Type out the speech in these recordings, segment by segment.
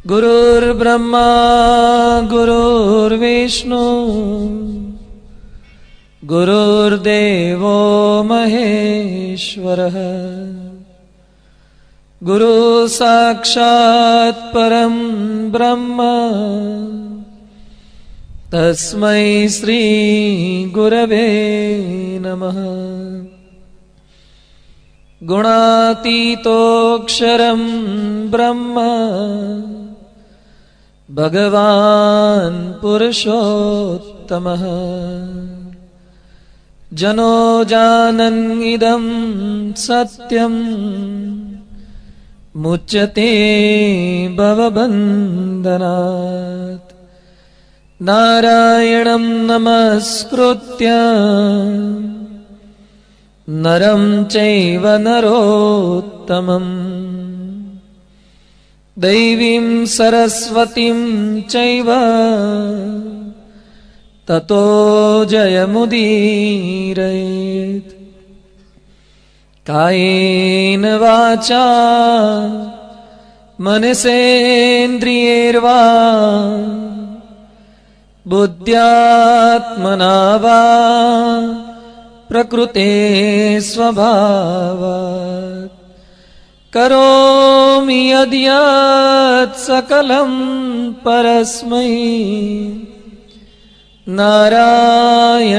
गुरुर्ब्रह्मा गुरुर्विष्णु गुरुर्देवो महेश्वरः गुरु साक्षात् परं ब्रह्म तस्मै श्री गुरवे नमः। गुणातीतोऽक्षरं ब्रह्म भगवान् पुरुषोत्तमः। जनो जानन् इदं सत्यं मुच्यते भवबन्धनात्। नारायणं नमस्कृत्य नरं चैव नरोत्तमं दैवीं सरस्वतीं चैव ततो जयमुदीरयेत्। कायेन वाचा मनसेन्द्रियैर्वा बुद्ध्यात्मना वा प्रकृते स्वभावात् करोमि यद्यत् सकलं परस्मै नारायणायेति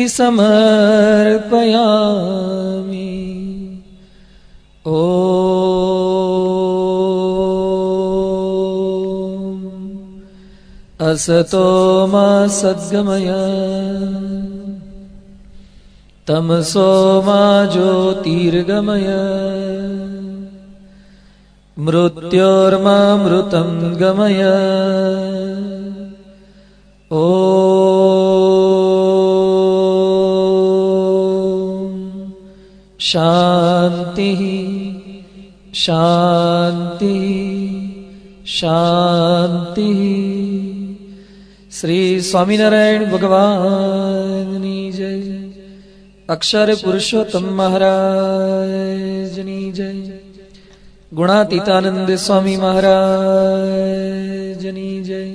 समर्पयामि। ॐ असतो मा सद्गमय तमसो मा ज्योतिर्गमय मृत्योर्मामृतं गमय। ॐ शान्तिः शान्तिः शान्तिः। श्री स्वामीनारायण भगवाननी जय। अक्षर पुरुषोत्तम महाराजनी जय। गुणातीतानंद स्वामी महाराजनी जय।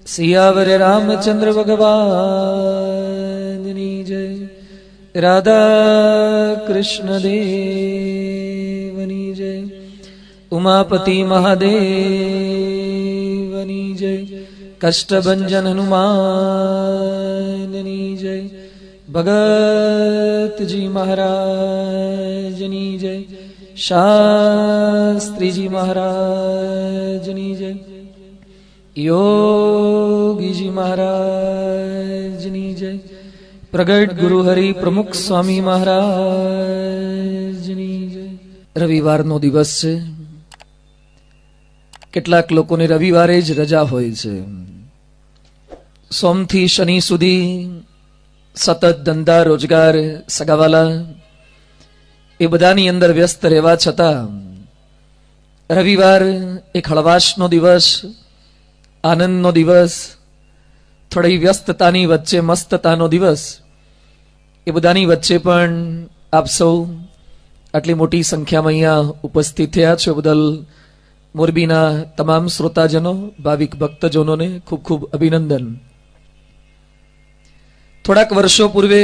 सियावर रामचंद्र भगवाननी जय। राधा कृष्ण देवनी जय। उमापति महादेवनी जय। कष्टभंजन हनुमाननी जय। भगत जी महाराजनी जय। शास्त्री जी महाराजनी जय। योगी जी महाराजनी जय। प्रगट गुरु हरि प्रमुख स्वामी महाराजनी जय। रविवारનો દિવસ છે। કેટલાક લોકોને રવિવારે જ રજા હોય છે। સોમથી શનિ સુધી સતત ધંધા રોજગાર સગાવાલા એ બધાની અંદર વ્યસ્ત રહેવા છતાં રવિવાર એક હળવાશનો દિવસ, આનંદનો દિવસ, થોડી વ્યસ્તતાની વચ્ચે મસ્તતાનો દિવસ, એ બધાની વચ્ચે પણ આપ સૌ આટલી મોટી સંખ્યામાં અહીંયા ઉપસ્થિત થયા છો બદલ મોરબીના તમામ શ્રોતાજનો, ભાવિક ભક્તજનોને ખૂબ ખૂબ અભિનંદન। થોડાક વર્ષો પૂર્વે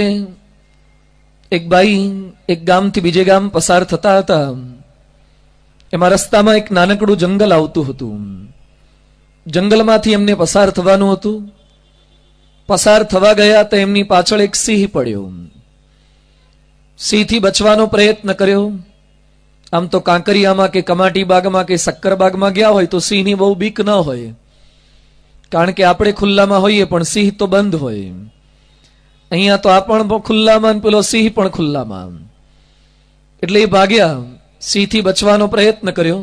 એક બાઈ એક ગામથી બીજે ગામ પસાર થતા હતા। એમાં રસ્તામાં એક નાનકડું જંગલ આવતું હતું। જંગલમાંથી એમને પસાર થવાનું હતું। પસાર થવા ગયા તો એમની પાછળ એક સિંહ પડ્યો। સિંહથી બચવાનો પ્રયત્ન કર્યો। આમ તો કાંકરિયામાં કે કમાટી બાગમાં કે શક્કર બાગમાં ગયા હોય તો સિંહની બહુ બીક ન હોય, કારણ કે આપણે ખુલ્લામાં હોઈએ પણ સિંહ તો બંધ હોય। અહીંયા તો આ પણ ખુલ્લામાં, પેલો સિંહ પણ ખુલ્લામાં, એટલે એ ભાગ્યા। સિંહથી બચવાનો પ્રયત્ન કર્યો।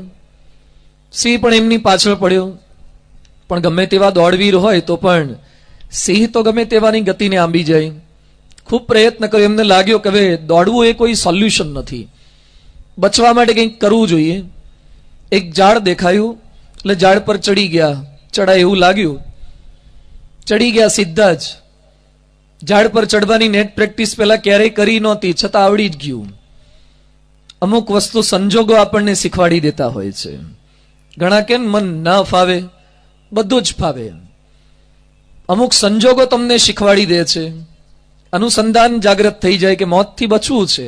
સિંહ પણ એમની પાછળ પડ્યો, પણ ગમે તેવા દોડવીર હોય તો પણ સિંહ તો ગમે તેવાની ગતિને આંબી જાય। ખૂબ પ્રયત્ન કર્યો, એમને લાગ્યો કે હવે દોડવું એ કોઈ સોલ્યુશન નથી, બચવા માટે કંઈક કરવું જોઈએ। એક ઝાડ દેખાયું એટલે ઝાડ પર ચડી ગયા। ચડાય એવું લાગ્યું, ચડી ગયા સીધા જ। ઝાડ પર ચડવાની નેટ પ્રેક્ટિસ પહેલા ક્યારેય કરી નહોતી, છતાં આવડી જ ગયું। અમુક વસ્તુ સંજોગો આપણને શીખવાડી દેતા હોય છે। ઘણા કે મન ના ફાવે, બધું જ ફાવે. અમુક સંજોગો તમને શીખવાડી દે છે, અનુસંધાન જાગૃત થઈ જાય કે મોતથી બચવું છે.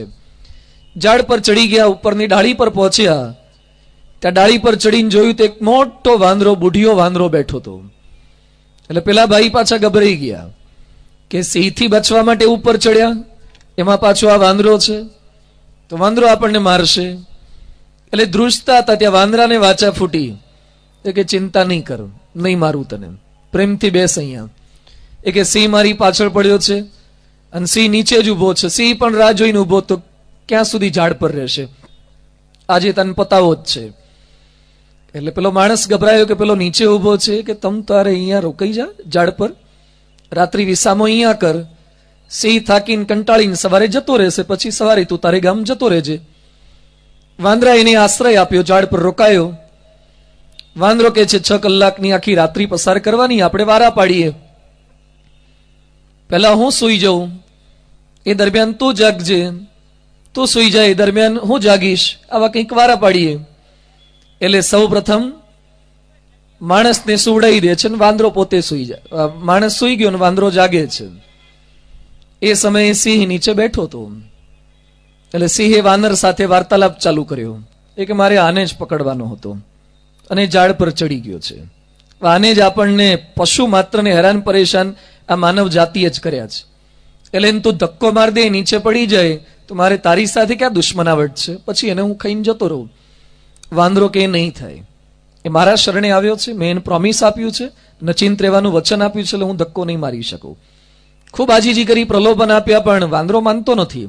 ઝાડ પર ચડી ગયા, ઉપરની ડાળી પર પહોંચ્યા. ત્યાં ડાળી પર ચડીને જોયું તો એક મોટો વાંદરો, બુઢિયો વાંદરો બેઠો હતો. એટલે પેલા ભાઈ પાછા ગભરાઈ ગયા કે સિંહથી બચવા માટે ઉપર ચડ્યા, એમાં પાછો આ વાંદરો છે, તો વાંદરો આપણને મારશે. એટલે ધ્રુજતા હતા ત્યાં વાંદરાને વાચા ફૂટી કે ચિંતા નહીં કર, નહીં મારું તને, પ્રેમથી બેસ અહીંયા. એ કે સિંહ મારી પાછળ પડ્યો છે અને સિંહ નીચે જ ઉભો છે. સિંહ પણ રાહ જોઈને ઉભો, તો ક્યાં સુધી ઝાડ પર રહેશે, આજે તને પતાવો જ છે. એટલે પેલો માણસ ગભરાયો કે પેલો નીચે ઉભો છે કે તમ તારે અહીંયા રોકાઈ જા ઝાડ પર, રાત્રિ વિસામો અહીંયા કર. સિંહ થાકીને કંટાળીને સવારે જતો રહેશે, પછી સવારે તું તારે ગામ જતો રહેજે. વાંદરા એને આશ્રય આપ્યો, ઝાડ પર રોકાયો. વાંદરો કે છે 6 કલાકની આખી રાત્રિ પસાર કરવાની, આપણે વારા પાડીએ. પહેલા હું સૂઈ જાઉં, એ દરમિયાન તું જાગજે, તું સૂઈ જાય એ દરમિયાન હું જાગીશ, આવા કંઈક વારા પાડીએ. એટલે સૌ પ્રથમ માણસને સુવડાવી દે છે ને વાંદરો પોતે સૂઈ જાય. માણસ સૂઈ ગયો ને વાંદરો જાગે છે. એ સમયે સિંહ નીચે બેઠો હતો. એટલે સિંહે વાનર સાથે વાર્તાલાપ ચાલુ કર્યો. એ કે મારે આને જ પકડવાનો હતો અને ઝાડ પર ચડી ગયો છે. આને જ આપણને પશુ માત્રને હેરાન પરેશાન આ માનવ જાતિએ જ કર્યા છે. એટલે એને તું ધક્કો માર દે, નીચે પડી જાય, તો મારે તારી સાથે ક્યાં દુશ્મનાવટ છે, પછી એને હું ખાઈને જતો રહું. વાંદરો કે નહીં થાય, એ મારા શરણે આવ્યો છે, મેં એને પ્રોમિસ આપ્યું છે, નચિંત રહેવાનું વચન આપ્યું છે, એટલે હું ધક્કો નહીં મારી શકું. ખૂબ આજીજી કરી, પ્રલોભન આપ્યા, પણ વાંદરો માનતો નથી.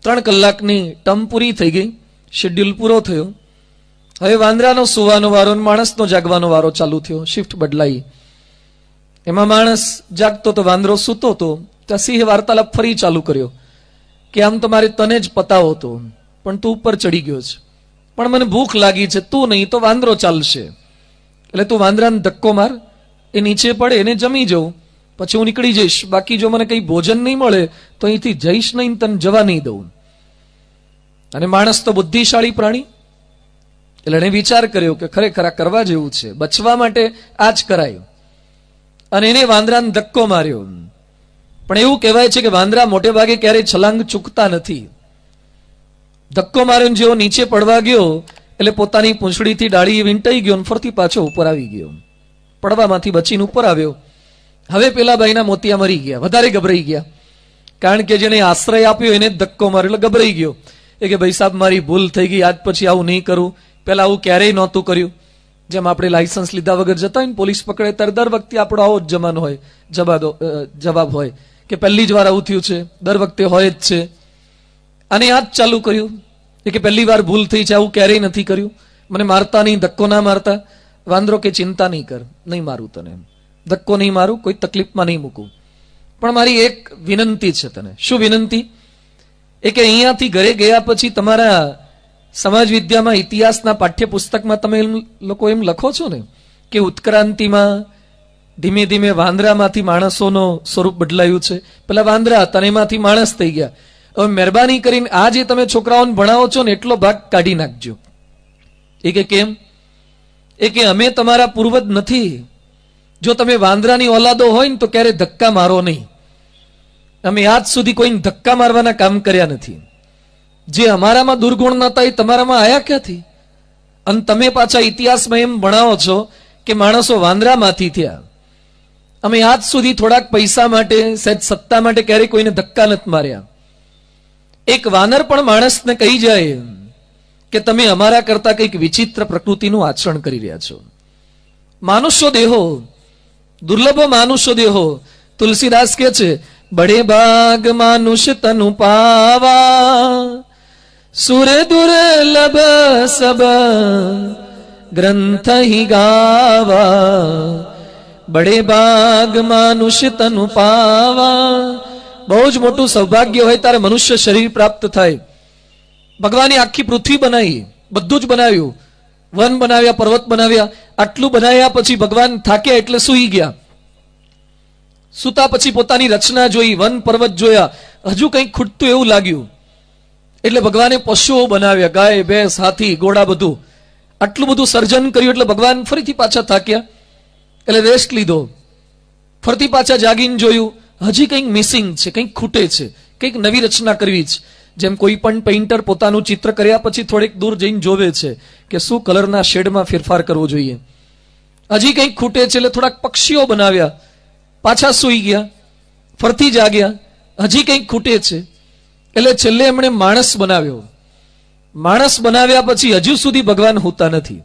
3 કલાકની ટર્મ પૂરી થઈ ગઈ, શેડ્યુલ પૂરો થયો. હવે વાંદરાનો સુવાનો વારો, માણસનો જાગવાનો વારો ચાલુ થયો. શિફ્ટ બદલાઈ. એમાં માણસ જાગતો તો વાંદરો સૂતો હતો. ત્યાં સિંહે વાર્તાલાપ ફરી ચાલુ કર્યો કે આમ તો મારે તને જ પતાવો હતો, પણ તું ઉપર ચડી ગયો છે, પણ મને ભૂખ લાગી છે, તું નહીં તો વાંદરો ચાલશે. એટલે તું વાંદરાને ધક્કો માર, એ નીચે પડે, એને જમી જવું, પછી હું નીકળી જઈશ. બાકી જો મને કંઈ ભોજન નહીં મળે તો અહીંથી જઈશ નહીં, તને જવા નહીં દઉં. અને માણસ તો બુદ્ધિશાળી પ્રાણી, એટલે એને વિચાર કર્યો કે ખરેખર આ કરવા જેવું છે, બચવા માટે આ જ કરાયું. અને એને વાંદરાને ધક્કો માર્યો. પણ એવું કહેવાય છે કે વાંદરા મોટે ભાગે ક્યારેય છલાંગ ચૂકતા નથી. ધક્કો માર્યો, જેવો નીચે પડવા ગયો એટલે પોતાની પૂંછડીથી ડાળી વીંટાઈ ગયો, ફરતી પાછો ઉપર આવી ગયો. પડવામાંથી બચીને ઉપર આવ્યો. હવે પેલા ભાઈના મોતિયા મરી ગયા, વધારે ગભરાઈ ગયા, કારણ કે જેને આશ્રય આપ્યો એને ધક્કો માર્યો એટલે ગભરાઈ ગયો. એ કે ભાઈ સાહેબ મારી ભૂલ થઈ ગઈ, આજ પછી આવું નહીં કરું, પેલા આવું ક્યારેય નહોતું કર્યું. જેમ આપણે લાયસન્સ લીધા વગર જતા હોય ને, પોલીસ પકડે ત્યારે દર વખતે આપણો આવો જ જમાનો હોય, જવાબ હોય કે પહેલી જ વાર આવું થયું છે, દર વખતે હોય જ છે. અને આ જ ચાલુ કર્યું કે પહેલી વાર ભૂલ થઈ છે, આવું ક્યારેય નથી કર્યું, મને મારતા નહીં, ધક્કો ના મારતા. વાંદરો કે ચિંતા નહીં કર, નહીં મારું તને, ધક્કો નહીં મારું, કોઈ તકલીફમાં નહીં મૂકું, પણ મારી એક વિનંતી છે તને. શું વિનંતી? એ કે અહીંયાથી ઘરે ગયા પછી તમારા સમાજ વિદ્યામાં, ઇતિહાસના પાઠ્યપુસ્તકમાં તમે લોકો એમ લખો છો ને કે ઉત્ક્રાંતિમાં ધીમે ધીમે વાંદરામાંથી માણસોનો સ્વરૂપ બદલાયું છે. પેલા વાંદરા હતા એમાંથી માણસ થઈ ગયા. હવે મહેરબાની કરીને આ જે તમે છોકરાઓને ભણાવો છો ને એટલો ભાગ કાઢી નાખજો. એ કે કેમ? એ કે અમે તમારા પૂર્વજ નથી. જો તમે વાંદરાની ઓલાદો હોય ને તો ક્યારે ધક્કા મારો નહીં. અમે આજ સુધી કોઈને ધક્કા મારવાના કામ કર્યા નથી. જે અમારામાં દુર્ગુણ નતા એ તમારામાં આયા ક્યાંથી? અને તમે પાછા ઇતિહાસમાં એમ ભણાવો છો કે માણસો વાંદરામાંથી થયા. અમે આજ સુધી થોડાક પૈસા માટે, સહેજ સત્તા માટે ક્યારેય કોઈને ધક્કા નથી માર્યા. એક વાનર પણ માણસને કહી જાય કે તમે અમારા કરતા કંઈક વિચિત્ર પ્રકૃતિનું આચરણ કરી રહ્યા છો. માનુષ્ય દેહો, દુર્લભ માનુષ્ય દેહો. તુલસીદાસ કહે છે, બડે ભાગ માનુષ તનુ પાવા, સુર દુર્લભ સબ ગ્રંથ હી ગાવા. બડે ભાગ માનુષ તનુ પાવા. બહુ જ મોટું સૌભાગ્ય હોય ત્યારે મનુષ્ય શરીર પ્રાપ્ત થાય. ભગવાને આખી પૃથ્વી બનાવી, બધું જ બનાવ્યું, વન બનાવ્યા, પર્વત બનાવ્યા. આટલું બનાવ્યા પછી ભગવાન થાક્યા એટલે સૂઈ ગયા. સૂતા પછી પોતાની રચના જોઈ, વન પર્વત જોયા, હજુ કંઈક ખૂટતું એવું લાગ્યું એટલે ભગવાને પશુઓ બનાવ્યા, ગાય, ભેંસ, હાથી, ઘોડા, બધું. આટલું બધું સર્જન કર્યું એટલે ભગવાન ફરીથી પાછા થાક્યા, એટલે રેસ્ટ લીધો. ફરતી પાછા જાગીને જોયું હજી કંઈક મિસિંગ છે, કંઈક ખૂટે છે, કંઈક નવી રચના કરવી છે. જેમ કોઈ પણ પેઇન્ટર પોતાનું ચિત્ર કર્યા પછી થોડીક દૂર જઈને જોવે છે કે શું કલરના શેડમાં ફેરફાર કરવો જોઈએ. હજી કંઈક ખૂટે છે એટલે થોડાક પક્ષીઓ બનાવ્યા, પાછા સૂઈ ગયા, ફરતી જાગ્યા, હજી કંઈક ખૂટે છે એટલે છેલ્લે એમણે માણસ બનાવ્યો. માણસ બનાવ્યા પછી હજુ સુધી ભગવાન હોતા નથી.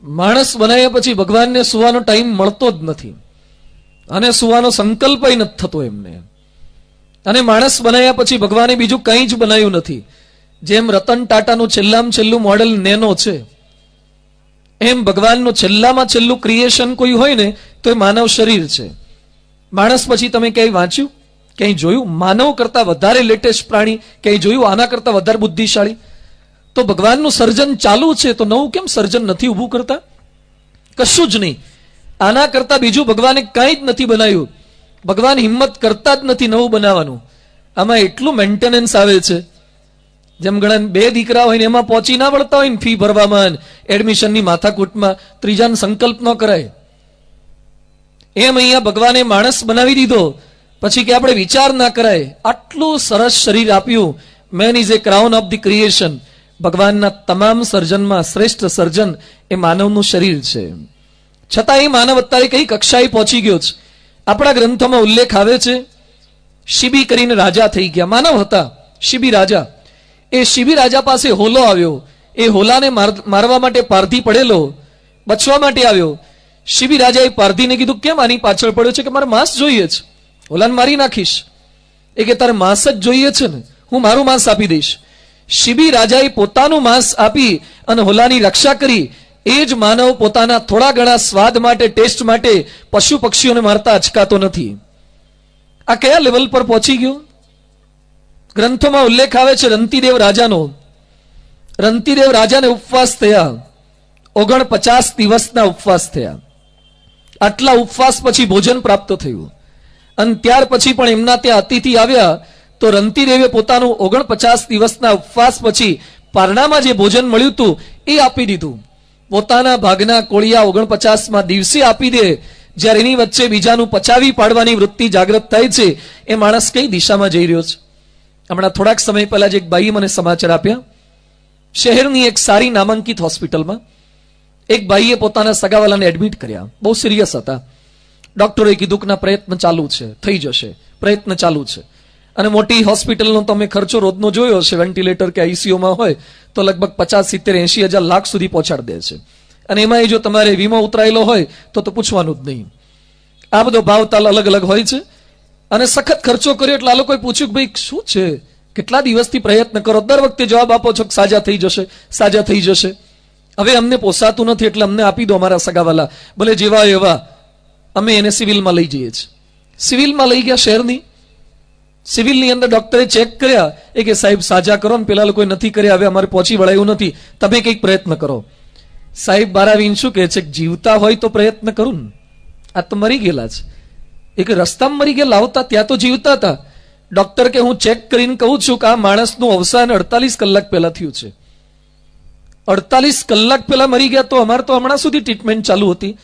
માણસ બનાવ્યા પછી ભગવાનને સુવાનો ટાઈમ મળતો જ નથી અને સુવાનો સંકલ્પ નથી થતો એમને. અને માણસ બનાવ્યા પછી ભગવાને બીજું કંઈ જ બનાવ્યું નથી. જેમ રતન ટાટાનું છેલ્લામાં છેલ્લું મોડેલ નેનો છે, એમ ભગવાનનું છેલ્લામાં છેલ્લું ક્રિએશન કોઈ હોય ને તો એ માનવ શરીર છે. માણસ પછી તમે ક્યાંય વાંચ્યું, ક્યાંય જોયું માનવ કરતા વધારે લેટેસ્ટ પ્રાણી ક્યાંય જોયું, આના કરતા વધારે બુદ્ધિશાળી? તો ભગવાનનું સર્જન ચાલુ છે તો નવું કેમ સર્જન નથી ઊભું કરતા? કશું જ નહીં. આના કરતા બીજું ભગવાને કંઈ જ નથી બનાવ્યું. ભગવાન હિંમત કરતા જ નથી નવું બનાવવાનું. આમાં એટલું મેન્ટેનન્સ આવે છે. જેમ ઘણા 2 દીકરા હોય ને એમાં પહોંચી ના વળતા હોય ને ફી ભરવામાં, એડમિશનની માથાકૂટમાં, ત્રીજાનો સંકલ્પ ન કરાય. એમ અહીંયા ભગવાને માણસ બનાવી દીધો પછી કે આપણે વિચાર ના કરાય. આટલું સરસ શરીર આપ્યું. Main is A crown of the creation. ભગવાનના તમામ સર્જનમાં શ્રેષ્ઠ સર્જન એ માનવનું શરીર છે. છતાં એ માનવ અત્યારે કઈ કક્ષાએ પહોંચી ગયો છે. આપણા ગ્રંથોમાં ઉલ્લેખ આવે છે, શિબી કરીને રાજા થઈ ગયા. માનવ હતા શિબી રાજા. એ શિબી રાજા પાસે હોલો આવ્યો. એ હોલાને મારવા માટે પારધી પડેલો, બચવા માટે આવ્યો. શિબી રાજાએ પારધીને કીધું કેમ આની પાછળ પડ્યો છે? કે મારે માંસ જોઈએ છે, હોલાને મારી નાખીશ. એ કે તારે માંસ જ જોઈએ છે ને, હું મારું માંસ આપી દઈશ. શિબી રાજાએ પોતાનું માંસ આપી અને હોલાની રક્ષા કરી. એ જ માનવ પોતાના થોડા ઘણા સ્વાદ માટે, ટેસ્ટ માટે પશુ પક્ષીઓને મારતા અચકાતો નથી. આ કયા લેવલ પર પહોંચી ગયો? ગ્રંથોમાં ઉલ્લેખ આવે છે રંતીદેવ રાજાનો. રંતીદેવ રાજાને ઉપવાસ થયા, 49 દિવસના ઉપવાસ થયા. આટલા ઉપવાસ પછી ભોજન પ્રાપ્ત થયું અને ત્યાર પછી પણ એમના ત્યાં અતિથિ આવ્યા તો રંતીદેવે પોતાનું 49 દિવસના ઉપવાસ પછી પારણામાં જે ભોજન મળ્યું હતું એ આપી દીધું. પોતાના ભાગના કોળિયા 49મા દિવસે આપી દે. જ્યારે એની વચ્ચે બીજાનું પચાવી પાડવાની વૃત્તિ જાગૃત થાય છે, એ માણસ કઈ દિશામાં જઈ રહ્યો છે? હમણાં થોડાક સમય પહેલા જ એક બાઈએ મને સમાચાર આપ્યા. શહેરની એક સારી નામાંકિત હોસ્પિટલમાં એક ભાઈએ પોતાના સગાવાલાને એડમિટ કર્યા. બહુ સિરિયસ હતા. ડોક્ટરોએ કીધું કે પ્રયત્ન ચાલુ છે, થઈ જશે, પ્રયત્ન ચાલુ છે. અને મોટી હોસ્પિટલનો તમે ખર્ચો રોજનો જોયો હશે. વેન્ટિલેટર કે આઈસીયુમાં હોય તો લગભગ 50, 70, 80 હજાર લાખ સુધી પહોંચાડી દે છે. અને એમાં જો તમારે વીમો ઉતરાયેલો હોય તો પૂછવાનું જ નહીં. આ બધો ભાવતાલ અલગ અલગ હોય છે. અને સખત ખર્ચો કર્યો એટલે આ લોકોએ પૂછ્યું કે ભાઈ શું છે, કેટલા દિવસથી પ્રયત્ન કરો? દર વખતે જવાબ આપો છો કે સાજા થઈ જશે, સાજા થઈ જશે. હવે અમને પોસાતું નથી એટલે અમને આપી દો અમારા સગાવાલા, ભલે જેવા એવા. અમે એને સિવિલમાં લઈ જઈએ છીએ. સિવિલમાં લઈ ગયા શહેરની. સિવિલની અંદર ડોક્ટરે ચેક કર્યા. એ કે સાહેબ સાજા કરો ને, પેલા લોકોએ નથી કર્યા, હવે અમારે પહોંચી વળાયું નથી, તમે કંઈક પ્રયત્ન કરો. સાહેબ બારાવીન શું કહે છે? જીવતા હોય તો પ્રયત્ન કરું ને, આ તો મરી ગયેલા છે. એ કે રસ્તામાં મરી ગયા, લાવતા ત્યાં તો જીવતા હતા. ડોક્ટર કે હું ચેક કરીને કહું છું કે આ માણસનું અવસાન 48 કલાક પહેલા થયું છે. 48 કલાક પહેલા મરી ગયા તો અમારે તો હમણાં સુધી ટ્રીટમેન્ટ ચાલુ હતી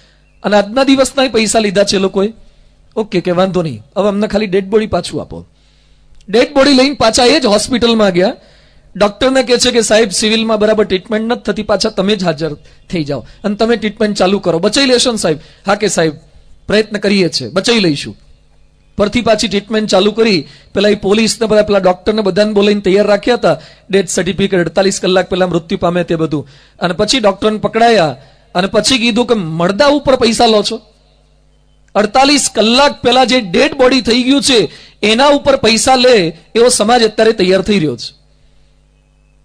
અને આજના દિવસના પૈસા લીધા છે લોકોએ. ઓકે કે વાંધો નહીં, હવે અમને ખાલી ડેડ બોડી પાછું આપો. ડેડ બોડી લઈને પાછા એ જ હોસ્પિટલમાં ગયા. ડોક્ટરને કહે છે કે સાહેબ સિવિલમાં બરાબર ટ્રીટમેન્ટ નથી થતી, પાછા તમે જ હાજર થઈ જાઓ અને તમે ટ્રીટમેન્ટ ચાલુ કરો. બચાવી લેશો ને સાહેબ? હા કે સાહેબ પ્રયત્ન કરીએ છીએ, બચાવી લઈશું. પરથી પાછી ટ્રીટમેન્ટ ચાલુ કરી. પેલા એ પોલીસને બધા પેલા ડોક્ટરને બધાને બોલાવીને તૈયાર રાખ્યા હતા. ડેથ સર્ટિફિકેટ 48 કલાક પહેલા મૃત્યુ પામે તે બધું. અને પછી ડોક્ટરને પકડાયા અને પછી કીધું કે મળદા ઉપર પૈસા લો છો? 48 કલાક પહેલા જે ડેડ બોડી થઈ ગયું છે એના ઉપર પૈસા લે એવો સમાજ અત્યારે તૈયાર થઈ રહ્યો છે.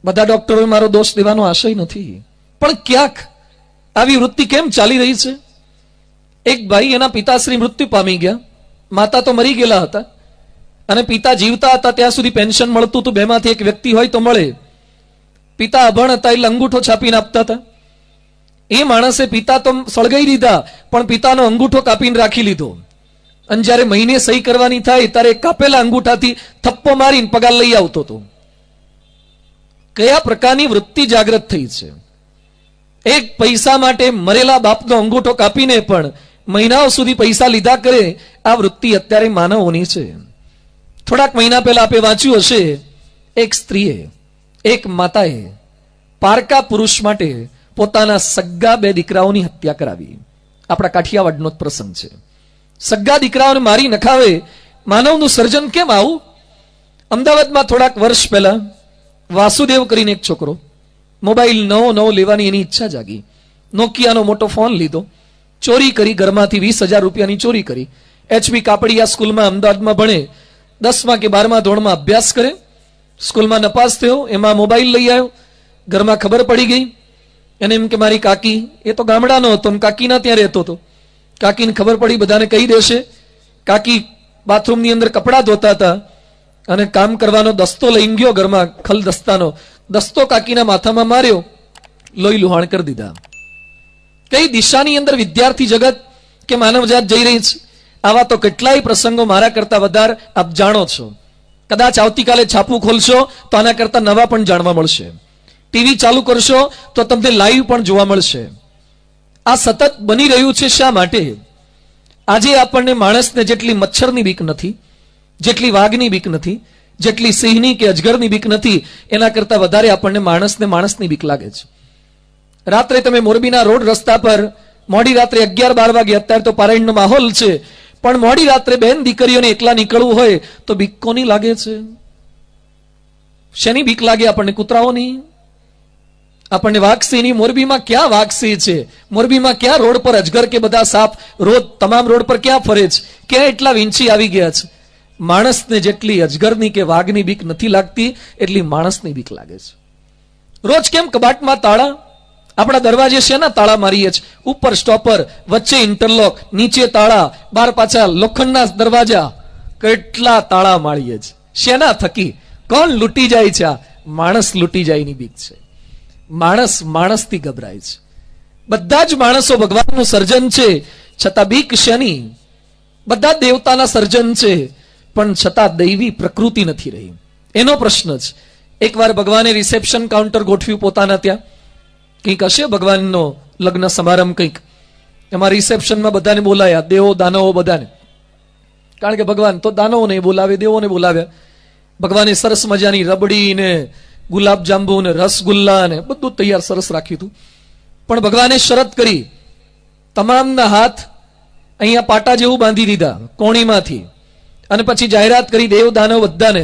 બધા ડોક્ટરોએ મારો દોષ દેવાનો આશય નથી, પણ ક્યાંક આવી વૃત્તિ કેમ ચાલી રહી છે? એક ભાઈ, એના પિતાશ્રી મૃત્યુ પામી ગયા. માતા તો મરી ગયેલા હતા અને પિતા જીવતા હતા ત્યાં સુધી પેન્શન મળતું હતું. બેમાંથી એક વ્યક્તિ હોય તો મળે. પિતા અભણ હતા એટલે અંગૂઠો છાપીને આપતા હતા. એ માણસે પિતા તો સળગાઈ દીધા પણ પિતાનો અંગૂઠો કાપીને રાખી લીધો. અને જયારે મહિને સહી કરવાની થાય ત્યારે કાપેલા અંગૂઠાથી થપ્પો મારીને પગાર લઈ આવતો હતો. કયા પ્રકારની વૃત્તિ જાગૃત થઈ છે. એક પૈસા માટે મરેલા બાપનો અંગૂઠો કાપીને પણ મહિનાઓ સુધી પૈસા લીધા કરે, આ વૃત્તિ અત્યારે માનવોની છે. થોડાક મહિના પહેલા આપે વાંચ્યું હશે, એક સ્ત્રીએ, એક માતાએ પારકા પુરુષ માટે પોતાના સગ્ગા 2 દીકરાઓની હત્યા કરાવી. આપણા કાઠિયાવાડનો જ પ્રસંગ છે. સગ્ગા દીકરાઓને મારી નખાવે, માનવનું સર્જન કેમ આવું? અમદાવાદમાં થોડાક વર્ષ પહેલા વાસુદેવ કરીને એક છોકરો, મોબાઈલ નવો લેવાની એની ઈચ્છા જાગી, નોકિયાનો મોટો ફોન લીધો, ચોરી કરી, ઘરમાંથી 20,000 રૂપિયાની ચોરી કરી. HP કાપડિયા સ્કૂલમાં અમદાવાદમાં ભણે, 10મા કે 12મા ધોરણમાં અભ્યાસ કરે, સ્કૂલમાં નપાસ થયો, એમાં મોબાઈલ લઈ આવ્યો. ઘરમાં ખબર પડી ગઈ, એને એમ કે મારી કાકી, એ તો ગામડાનો હતો, કાકીના ત્યાં રહેતો હતો, કાકીને ખબર પડી, બધાને કહી દેશે. કાકી બાથરૂમની અંદર કપડાં ધોતા હતા અને કામ કરવાનો દસ્તો લઈને ગયો, ઘરમાં ખલ દસ્તાનો દસ્તો કાકીના માથામાં માર્યો, લોહી લુહાણ કરી દીધા. કઈ દિશાની અંદર વિદ્યાર્થી જગત કે માનવજાત જઈ રહી છે? આવા તો કેટલાય પ્રસંગો મારા કરતા વધારે આપ જાણો છો. કદાચ આવતીકાલે છાપું ખોલશો તો આના કરતા નવા પણ જાણવા મળશે. ટીવી ચાલુ કરશો તો તમને લાઈવ પણ જોવા મળશે. આ સતત બની રહ્યું છે. શા માટે? આજે આપણને માણસને જેટલી મચ્છરની બીક નથી, જેટલી વાઘની બીક નથી, જેટલી સિંહની કે અજગરની બીક નથી, એના કરતા વધારે આપણને માણસની બીક લાગે છે. રાત્રે તમે મોરબીના રોડ રસ્તા પર મોડી રાત્રે 11-12 વાગે, અત્યારે તો પારાયણનો માહોલ છે, પણ મોડી રાત્રે બેન દીકરીઓને એકલા નીકળવું હોય તો બીક કોની લાગે છે? શેની બીક લાગે આપણને? કૂતરાઓની? આપણને વાઘસિંહની? મોરબીમાં ક્યાં વાઘસિંહ છે? મોરબીમાં ક્યાં રોડ પર અજગર કે બધા સાપ રોજ તમામ રોડ પર ક્યાં ફરે છે? ક્યાં એટલા વિંછી આવી ગયા છે? માણસને જેટલી અજગરની કે વાઘની બીક નથી લાગતી, એટલી માણસની બીક લાગે છે. રોજ કેમ કબાટમાં તાળા? આપણા દરવાજે શેના તાળા મારીએ છીએ? ઉપર સ્ટોપર, વચ્ચે ઇન્ટરલોક, નીચે તાળા, બાર પાછા લોખંડના દરવાજા, કેટલા તાળા મારીએ છીએ. શેના થકી? કોણ લૂંટી જાય છે? માણસ લૂંટી જાયની બીક છે. માણસથી ગભરાય છે. બધા જ માણસો ભગવાનનું સર્જન છે, છતાં બીક શેની? બધા દેવતાના સર્જન છે, પણ છતાં દૈવી પ્રકૃતિ નથી રહી. એનો પ્રશ્ન છે. એકવાર ભગવાને રિસેપ્શન કાઉન્ટર ગોઠવ્યું પોતાના ત્યાં. કંઈક હશે ભગવાનનો લગ્ન સમારંભ કંઈક. એમાં રિસેપ્શનમાં બધાને બોલાયા, દેવો દાનવો બધાને. કારણ કે ભગવાન તો દાનવોને બોલાવે, દેવોને બોલાવ્યા. ભગવાને સરસ મજાની રબડી ને ગુલાબ જાંબુ ને રસગુલ્લા ને બધું તૈયાર સરસ રાખ્યું હતું. પણ ભગવાને શરત કરી, તમામના હાથ અહીંયા પાટા જેવું બાંધી દીધા કોણીમાંથી, અને પછી જાહેરાત કરી દેવ દાનવ બધાને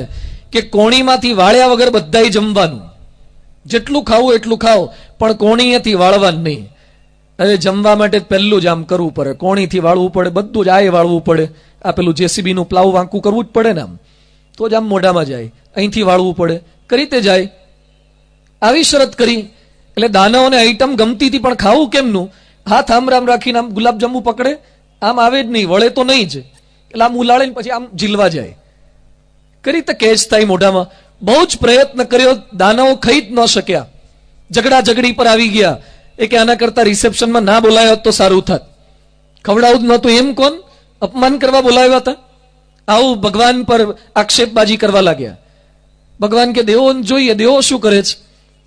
કે કોણીમાંથી વાળ્યા વગર બધાય જમવાનું. જેટલું ખાવું એટલું ખાઓ, પણ કોણીએથી વાળવાનું નહીં. હવે જમવા માટે પહેલું જ આમ કરવું પડે, કોણીથી વાળવું પડે, બધું જ આય વાળવું પડે. આ પેલું JCB નું પ્લાવ વાંકું કરવું જ પડે ને, આમ તો જ આમ મોઢામાં જાય. અહીંથી વાળવું પડે, કરી તે જાય. આવી શરત કરી એટલે દાનવોને આઈટમ ગમતી હતી, પણ ખાવું કેમનું? હાથ આમ રામ રાખીને આમ ગુલાબ જાંબુ પકડે, આમ આવે જ નહીં, વળે તો નહીં જ, એટલે આમ ઉલાળીને પછી આમ ઝીલવા જાય. કરી તે કેચ થાય મોઢામાં. બહુ જ પ્રયત્ન કર્યો, દાનવો ખાઈ જ ન શક્યા. ઝઘડા ઝઘડી પર આવી ગયા. એ કે આના કરતા રિસેપ્શનમાં ના બોલાયો તો સારું થાત, ખવડાવું જ નહોતું એમ કોણ? અપમાન કરવા બોલાવ્યા હતા? આવું ભગવાન પર આક્ષેપબાજી કરવા લાગ્યા. ભગવાન કે દેવો જોઈએ, દેવો શું કરે છે?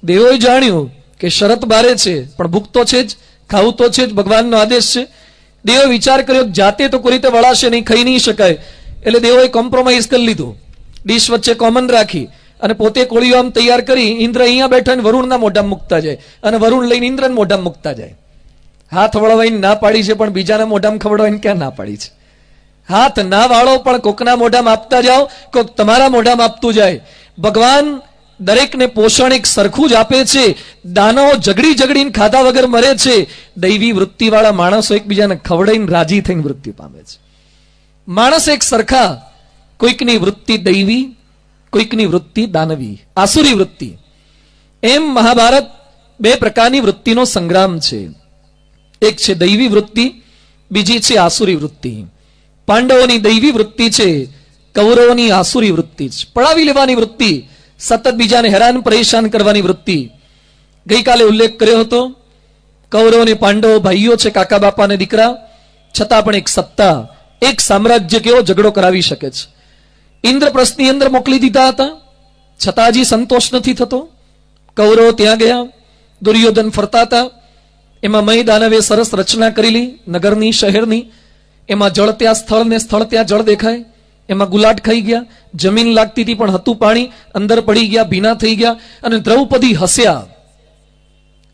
દેવોએ જાણ્યું કે શરત બારે છે, પણ ભૂખ તો છે જ, ખાવું તો છે જ, ભગવાનનો આદેશ છે. દેવો વિચાર કર્યો, જાતે તો કોઈ રીતે વળાશે નહીં, ખાઈ નહીં શકાય, એટલે દેવોએ કોમ્પ્રોમાઇઝ કરી લીધું. ડીશ વચ્ચે કોમન રાખી અને પોતે કોળીઓ આમ તૈયાર કરી, ઇન્દ્ર અહીંયા બેઠા ને વરુણના મોઢામાં મૂકતા જાય, અને વરુણ લઈને ઇન્દ્રના મોઢામાં મૂકતા જાય. હાથ વળવાઈને ના પાડી છે, પણ બીજાના મોઢામાં ખવડાવીને ક્યાં ના પાડી છે? હાથ ના વાળો, પણ કોકના મોઢામાં આપતા જાઓ, કોક તમારા મોઢામાં આપતું જાય. ભગવાન દરેકને પોષણ એક સરખું જ આપે છે. દાનવો ઝઘડીને ખાધા વગર મરે છે. દૈવી વૃત્તિવાળા માણસો એકબીજાને ખવડાવીને રાજી થઈને મૃત્યુ પામે છે. માણસ એક સરખા, કોઈકની વૃત્તિ દૈવી, કોઈકની વૃત્તિ દાનવી, આસુરી વૃત્તિ. એમ મહાભારત 2 પ્રકારની વૃત્તિનો સંગ્રામ છે. એક છે દૈવી વૃત્તિ, બીજી છે આસુરી વૃત્તિ. પાંડવોની દૈવી વૃત્તિ છે, કૌરવોની આસુરી વૃત્તિ છે. પડાવી લેવાની વૃત્તિ, સતત બીજાને હેરાન પરેશાન કરવાની વૃત્તિ. ગઈકાલે ઉલ્લેખ કર્યો હતો, કૌરવ અને પાંડવો ભાઈઓ છે, કાકા બાપાને દીકરા, છતાં પણ એક સત્તા, એક સામ્રાજ્ય કેવો ઝઘડો કરાવી શકે છે. ઇન્દ્રપ્રસ્થની અંદર મોકલી દીધા હતા, છતાં હજી સંતોષ નથી થતો. કૌરવો ત્યાં ગયા, દુર્યોધન ફરતા હતા. એમાં મય દાનવે સરસ રચના કરેલી નગરની, શહેરની. એમાં જળ ત્યાં સ્થળ ને સ્થળ ત્યાં જળ દેખાય. એમાં ગુલાટ ખાઈ ગયા, જમીન લાગતી હતી પણ હતું પાણી, અંદર પડી ગયા, ભીના થઈ ગયા. અને દ્રૌપદી હસ્યા.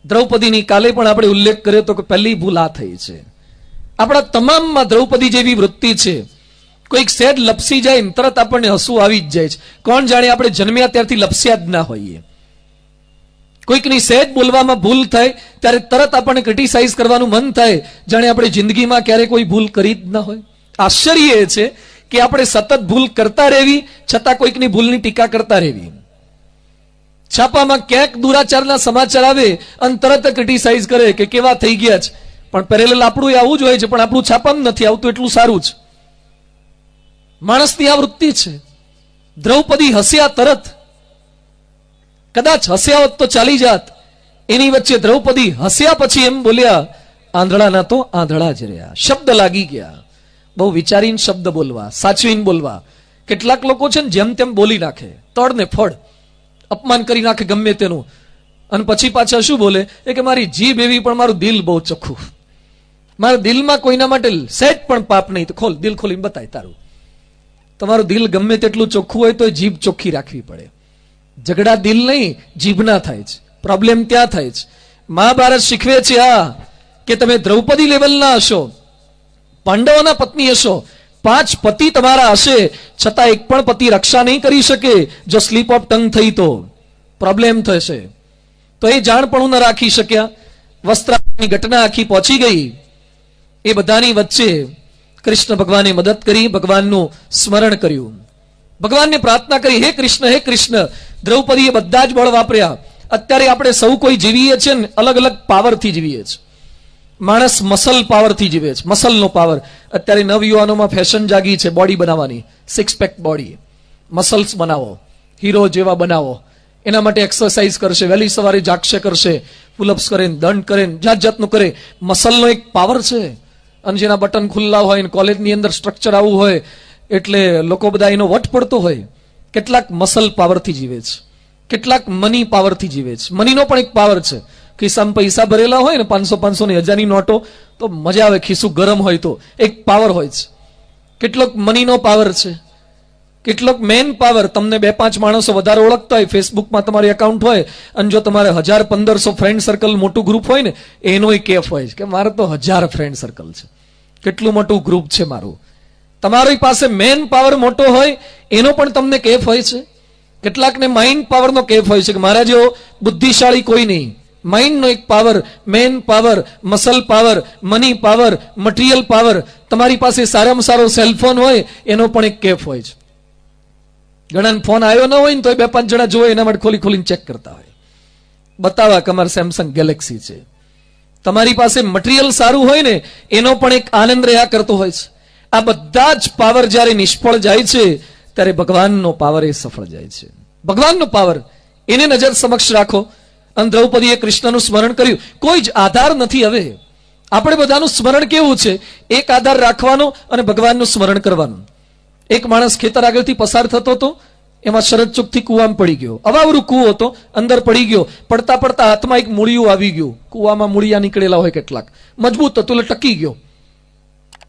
દ્રૌપદીની કાલે પણ આપણે ઉલ્લેખ કર્યો તો કે પહેલી ભૂલ આ થઈ છે. આપણા તમામમાં દ્રૌપદી જેવી વૃત્તિ છે. કોઈક સેજ લપસી જાય ને તરત આપણને હસવું આવી જ જાય છે. કોણ જાણે આપણે જન્મ્યા ત્યારથી લપસ્યા જ ના હોઈએ. કોઈકની સહેજ બોલવામાં ભૂલ થાય ત્યારે તરત આપણને ક્રિટિસાઇઝ કરવાનું મન થાય, જાણે આપણે જિંદગીમાં ક્યારેય કોઈ ભૂલ કરી જ ના હોય. આશ્ચર્ય એ છે કે આપણે સતત ભૂલ કરતા રહેવી છતાં કોઈકની ભૂલની ટીકા કરતા રહેવી. છાપામાં ક્યાંક દુરાચારના સમાચાર આવે અને તરત ક્રિટિસાઇઝ કરે કે કેવા થઈ ગયા છે. પણ પેરેલલ આપણું આવું જ હોય છે, પણ આપણું છાપામાં નથી આવતું એટલું સારું છે. માણસની આ વૃત્તિ છે. દ્રૌપદી હસ્યા તરત, કદાચ હસ્યા હોત તો ચાલી જાત. એની વચ્ચે દ્રૌપદી હસ્યા પછી એમ બોલ્યા, આંધળાના તો આંધળા જ રહ્યા. શબ્દ લાગી ગયા. બહુ વિચારીને શબ્દ બોલવા, સાચવીને બોલવા. કેટલાક લોકો છે ને જેમ તેમ બોલી નાખે, તડ ને ફળ, અપમાન કરી નાખે ગમે તેનું. અને પછી પાછા શું બોલે એ કે મારી જીભ એવી પણ મારું દિલ બહુ ચોખ્ખું, મારા દિલમાં કોઈના માટે સહેજ પણ પાપ નહીં. તો ખોલ, દિલ ખોલીને બતાય તારું. તમારું દિલ ગમે તેટલું ચોખ્ખું હોય તો જીભ ચોખ્ખી રાખવી પડે. ઝઘડા દિલ નહીં જીભના થાય છે, પ્રોબ્લેમ ત્યાં થાય છે. મહાભારત શીખવે છે આ કે તમે દ્રૌપદી લેવલના હશો, પાંડવોના પત્ની હશો, 5 પતિ તમારા હશે, છતાં એક પણ પતિ રક્ષા નહીં કરી શકે. જો સ્લીપ ઓફ ટંગ થઈ તો પ્રોબ્લેમ થશે. તો એ જાણપણું ન રાખી શક્યા. વસ્ત્રાની ઘટના આખી પહોંચી ગઈ. એ બધાની વચ્ચે કૃષ્ણ ભગવાને મદદ કરી, ભગવાનનું સ્મરણ કર્યું, ભગવાનને પ્રાર્થના કરી, હે કૃષ્ણ. દ્રૌપદીએ બધા જ બળ વાપર્યા. અત્યારે આપણે સૌ કોઈ જીવીએ છીએ ને અલગ અલગ પાવરથી જીવીએ છીએ. માણસ મસલ પાવરથી જીવે છે, મસલનો પાવર. અત્યારે નવયુવાનોમાં ફેશન જાગી છે બોડી બનાવવાની, 6 પેક બોડી, મસલ્સ બનાવો, હીરો જેવા બનાવો. એના માટે એક્સરસાઇઝ કરશે, વહેલી સવારે જાગશે, કરશે, પુલઅપ્સ કરે, દંડ કરે, જાત જાતનું કરે. મસલનો એક પાવર છે. અને જેના બટન ખુલ્લા હોય ને કોલેજની અંદર સ્ટ્રક્ચર આવું હોય એટલે લોકો બધા એનો વટ પડતો હોય. કેટલાક મસલ પાવરથી જીવે છે, કેટલાક મની પાવરથી જીવે છે. મનીનો પણ એક પાવર છે. ખિસ્સામાં પૈસા ભરેલા હોય ને 500 ની 1000ની નોટો, તો મજા આવે, ખિસ્સું ગરમ હોય તો એક પાવર હોય છે. કેટલોક મનીનો પાવર છે, કેટલોક મેન પાવર. તમને 2-5 માણસો વધારે ઓળખતા હોય, ફેસબુકમાં તમારી એકાઉન્ટ હોય, અને જો તમારે 1000-1500 ફ્રેન્ડ સર્કલ મોટું ગ્રુપ હોય ને, એનો કેફ હોય કે મારે તો 1000 ફ્રેન્ડ સર્કલ છે, કેટલું મોટું ગ્રુપ છે મારું. તમારી પાસે મેન પાવર મોટો હોય એનો પણ તમને કેફ હોય છે. કેટલાકને માઇન્ડ પાવરનો કેફ હોય છે કે મારા જેવો બુદ્ધિશાળી કોઈ નહીં. માઇન્ડનો એક power, man power, muscle power, money power, material power. તમારી પાસે સારામાં સારો સેલફોન હોય એનો પણ એક કેફ હોય છે. ઘણાને ફોન આવ્યો ન હોય ને તો 2-5 જણા જોવે, એના માટે ખોલીને ચેક કરતા હોય, બતાવા કે અમારે સેમસંગ ગેલેક્સી છે. તમારી પાસે મટીરિયલ સારું હોય ને એનો પણ એક આનંદ રહ્યા કરતો હોય છે. આ બધા જ પાવર જ્યારે નિષ્ફળ જાય છે ત્યારે ભગવાનનો પાવર એ સફળ જાય છે. ભગવાનનો પાવર એને નજર સમક્ષ રાખો. અને દ્રૌપદીએ કૃષ્ણનું સ્મરણ કર્યું. કોઈ જ આધાર નથી. હવે આપણે બધાનું સ્મરણ કેવું છે, એક આધાર રાખવાનો અને ભગવાનનું સ્મરણ કરવાનું. એક માણસ ખેતર આગળથી પસાર થતો હતો, એમાં શરત ચૂકથી કુવામાં પડી ગયો. અવાવરું કૂવો હતો, અંદર પડી ગયો. પડતા પડતા હાથમાં એક મૂળિયું આવી ગયું. કુવામાં મૂળિયા નીકળેલા હોય કેટલાક, મજબૂત હતું એટલે ટકી ગયો.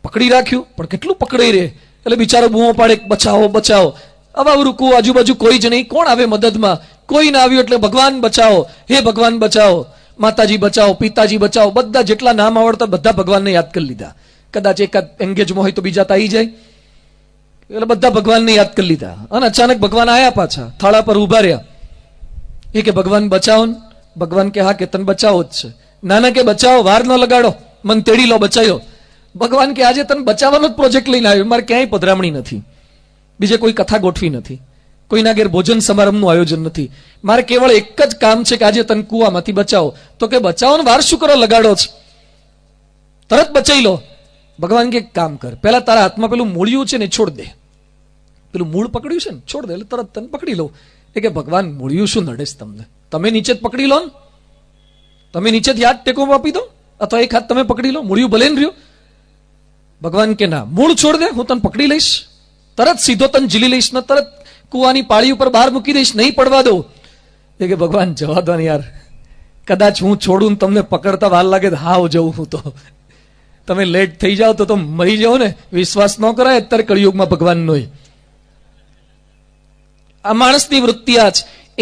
પકડી રાખ્યું, પણ કેટલું પકડાઈ રહે એટલે બિચારો બૂમો પાડે, બચાવો બચાવો. અવાવરું કૂવો, આજુબાજુ કોઈ જ નહીં, કોણ આવે મદદમાં? કોઈ ના આવ્યું એટલે ભગવાન બચાવો, હે ભગવાન બચાવો, માતાજી બચાવો, પિતાજી બચાવો. બધા જેટલા નામ આવડતા બધા ભગવાનને યાદ કરી લીધા. કદાચ એકાદ એંગેજમાં હોય તો બીજા તો આવી જાય, એટલે બધા ભગવાનને યાદ કરી લીધા. અને અચાનક ભગવાન આયા, પાછા થાળા પર ઉભા રહ્યા. એ કે ભગવાન બચાવો ને? ભગવાન કે હા, કે તને બચાવો જ છે. નાના કે બચાવો, વાર ન લગાડો, મન તેડી લો, બચાયો. ભગવાન કે આજે તને બચાવવાનો જ પ્રોજેક્ટ લઈને આવ્યો, મારે ક્યાંય પધરામણી નથી, બીજે કોઈ કથા ગોઠવી નથી, કોઈના ઘેર ભોજન સમારંભનું આયોજન નથી. મારે કેવળ એક જ કામ છે કે આજે તને કુવામાંથી બચાવો. તો કે બચાવવાનો વાર શું કરો લગાડો છે, તરત બચાઈ લો. ભગવાન કે કામ કર, પેલા તારા હાથમાં પેલું મૂળિયું છે ને છોડ દે, પેલું મૂળ પકડ્યું છે ને છોડ દે, એટલે તરત તને પકડી લો. એ કે ભગવાન મૂળિયું શું નડે છે તમને? તમે નીચે જ પકડી લો ને, તમે નીચેથી હાથ ટેકો આપી દો, અથવા એક હાથ તમે પકડી લો, મૂળિયું ભલે ને રહ્યું. ભગવાન કે ના, મૂળ છોડ દે, હું તને પકડી લઈશ, તરત સીધો તને ઝીલી લઈશ ને તરત કુવાની પાળી ઉપર બહાર મૂકી દઈશ, નહીં પડવા દો. એ કે ભગવાન જવા દો ને યાર, કદાચ હું છોડું ને તમને પકડતા વાર લાગે હાવ જવું હું તો, તમે લેટ થઈ જાઓ તો મરી જાઓ ને. વિશ્વાસ ન કરાય અત્યારે કળિયુગમાં ભગવાનનો. આ માણસની વૃત્તિ આ જ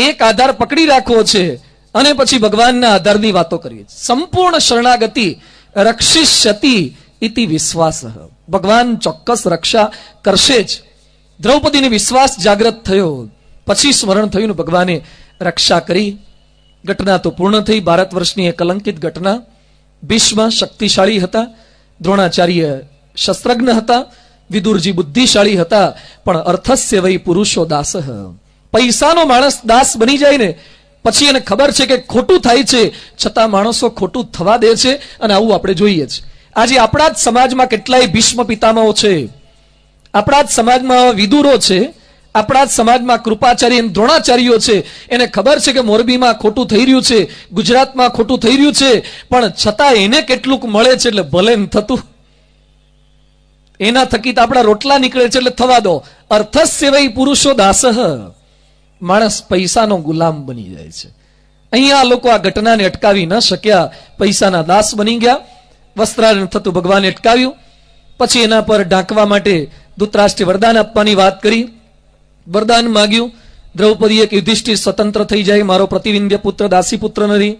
એક આધાર પકડી રાખવો છે અને પછી ભગવાનના આધારની વાતો કરીએ. સંપૂર્ણ શરણાગતિ રક્ષિષ્યતિ ઇતિ વિશ્વાસ. ભગવાન ચોક્કસ રક્ષા કરશે જ. દ્રૌપદીને વિશ્વાસ જાગ્રત થયો, પછી સ્મરણ થયું ને ભગવાને રક્ષા કરી. ઘટના તો પૂર્ણ થઈ. ભારત વર્ષની એક કલંકિત ઘટના. ભીષ્મ શક્તિશાળી હતા, દ્રોણાચાર્ય શસ્ત્રજ્ઞ હતા, વિદુરજી બુદ્ધિશાળી હતા, પણ અર્થસ્ય વૈ પુરુષો દાસ. પૈસાનો માણસ દાસ બની જાય ને પછી એને ખબર છે કે ખોટું થાય છે, છતાં માણસો ખોટું થવા દે છે. અને આવું આપણે જોઈએ છે. આજે આપણા જ સમાજમાં કેટલાય ભીષ્મ પિતામહો છે, આપણા જ સમાજમાં વિદુરો છે, આપણા જ સમાજમાં કૃપાચાર્ય દ્રોણાચાર્યો છે. એને ખબર છે કે મોરબીમાં ખોટું થઈ રહ્યું છે, ગુજરાતમાં ખોટું થઈ રહ્યું છે, પણ છતાં એને કેટલુંક મળે છે એટલે ભલે થતું. એના થકી તો આપણા રોટલા નીકળે છે એટલે થવા દો. અર્થસ્ય વૈ પુરુષો દાસ. માણસ પૈસાનો ગુલામ બની જાય છે. અહીંયા લોકો આ ઘટનાને અટકાવી ન શક્યા, પૈસાના દાસ બની ગયા. વસ્ત્રારણ થતું ભગવાને અટકાવ્યું. પછી એના પર ઢાંકવા માટે ધૃતરાષ્ટ્રે વરદાન આપવાની વાત કરી, વરદાન માંગ્યું. દ્રૌપદીએ કે યુધિષ્ઠિર સ્વતંત્ર થઈ જાય, મારો પ્રતિવિંધ્ય પુત્ર દાસી પુત્ર નથી.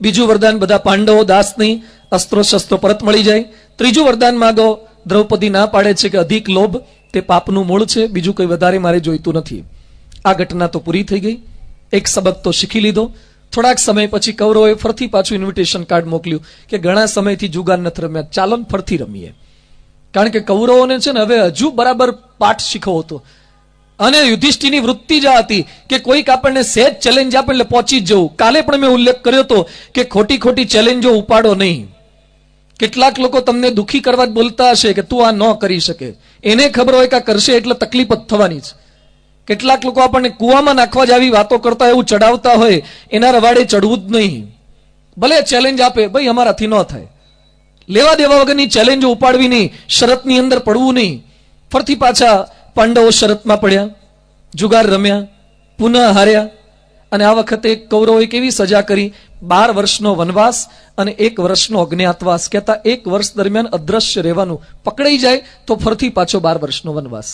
બીજું વરદાન બધા પાંડવો દાસ નહીં, અસ્ત્રો શસ્ત્રો પરત મળી જાય. ત્રીજું વરદાન માંગો. દ્રૌપદી ના પાડે છે કે અધિક લોભ તે પાપનું મૂળ છે, બીજું કંઈ વધારે મારે જોઈતું નથી. આ ઘટના તો પૂરી થઈ ગઈ. એક સબક તો શીખી લીધો. થોડાક સમય પછી કૌરવોએ ફરથી પાછું ઇન્વિટેશન કાર્ડ મોકલ્યું કે ઘણા સમયથી જુગાર નથી રમ્યા, ચાલો ને ફરથી રમીએ. કારણ કે કૌરવોને છે ને હવે હજુ બરાબર પાઠ શીખવો હતો. અને યુધિષ્ઠિરની વૃત્તિ જ હતી કે કોઈક આપણને સહેજ ચેલેન્જ આપે એટલે પહોંચી જ જવું. કાલે પણ મેં ઉલ્લેખ કર્યો હતો કે ખોટી ખોટી ચેલેન્જો ઉપાડો નહીં. કેટલાક લોકો તમને દુખી કરવા જ બોલતા હશે કે તું આ ન કરી શકે, એને ખબર હોય કે આ કરશે એટલે તકલીફ જ થવાની છે. કેટલાક લોકો આપણને કુવામાં નાખવા જ આવી વાતો કરતા એવું ચડાવતા હોય, એના રવાડે ચડવું જ નહીં. ભલે ચેલેન્જ આપે, ભાઈ અમારાથી ન થાય. લેવા દેવા વગરની ચેલેન્જો ઉપાડવી નહીં, શરતની અંદર પડવું નહીં. ફરથી પાછા પાંડવો શરતમાં પડ્યા, જુગાર રમ્યા, પુનઃ હાર્યા. અને આ વખતે કૌરવોએ કેવી સજા કરી? 12 વર્ષનો વનવાસ અને 1 વર્ષનો અજ્ઞાતવાસ. કહેતા 1 વર્ષ દરમિયાન અદ્રશ્ય રહેવાનું, પકડાઈ જાય તો ફરથી પાછો 12 વર્ષનો વનવાસ.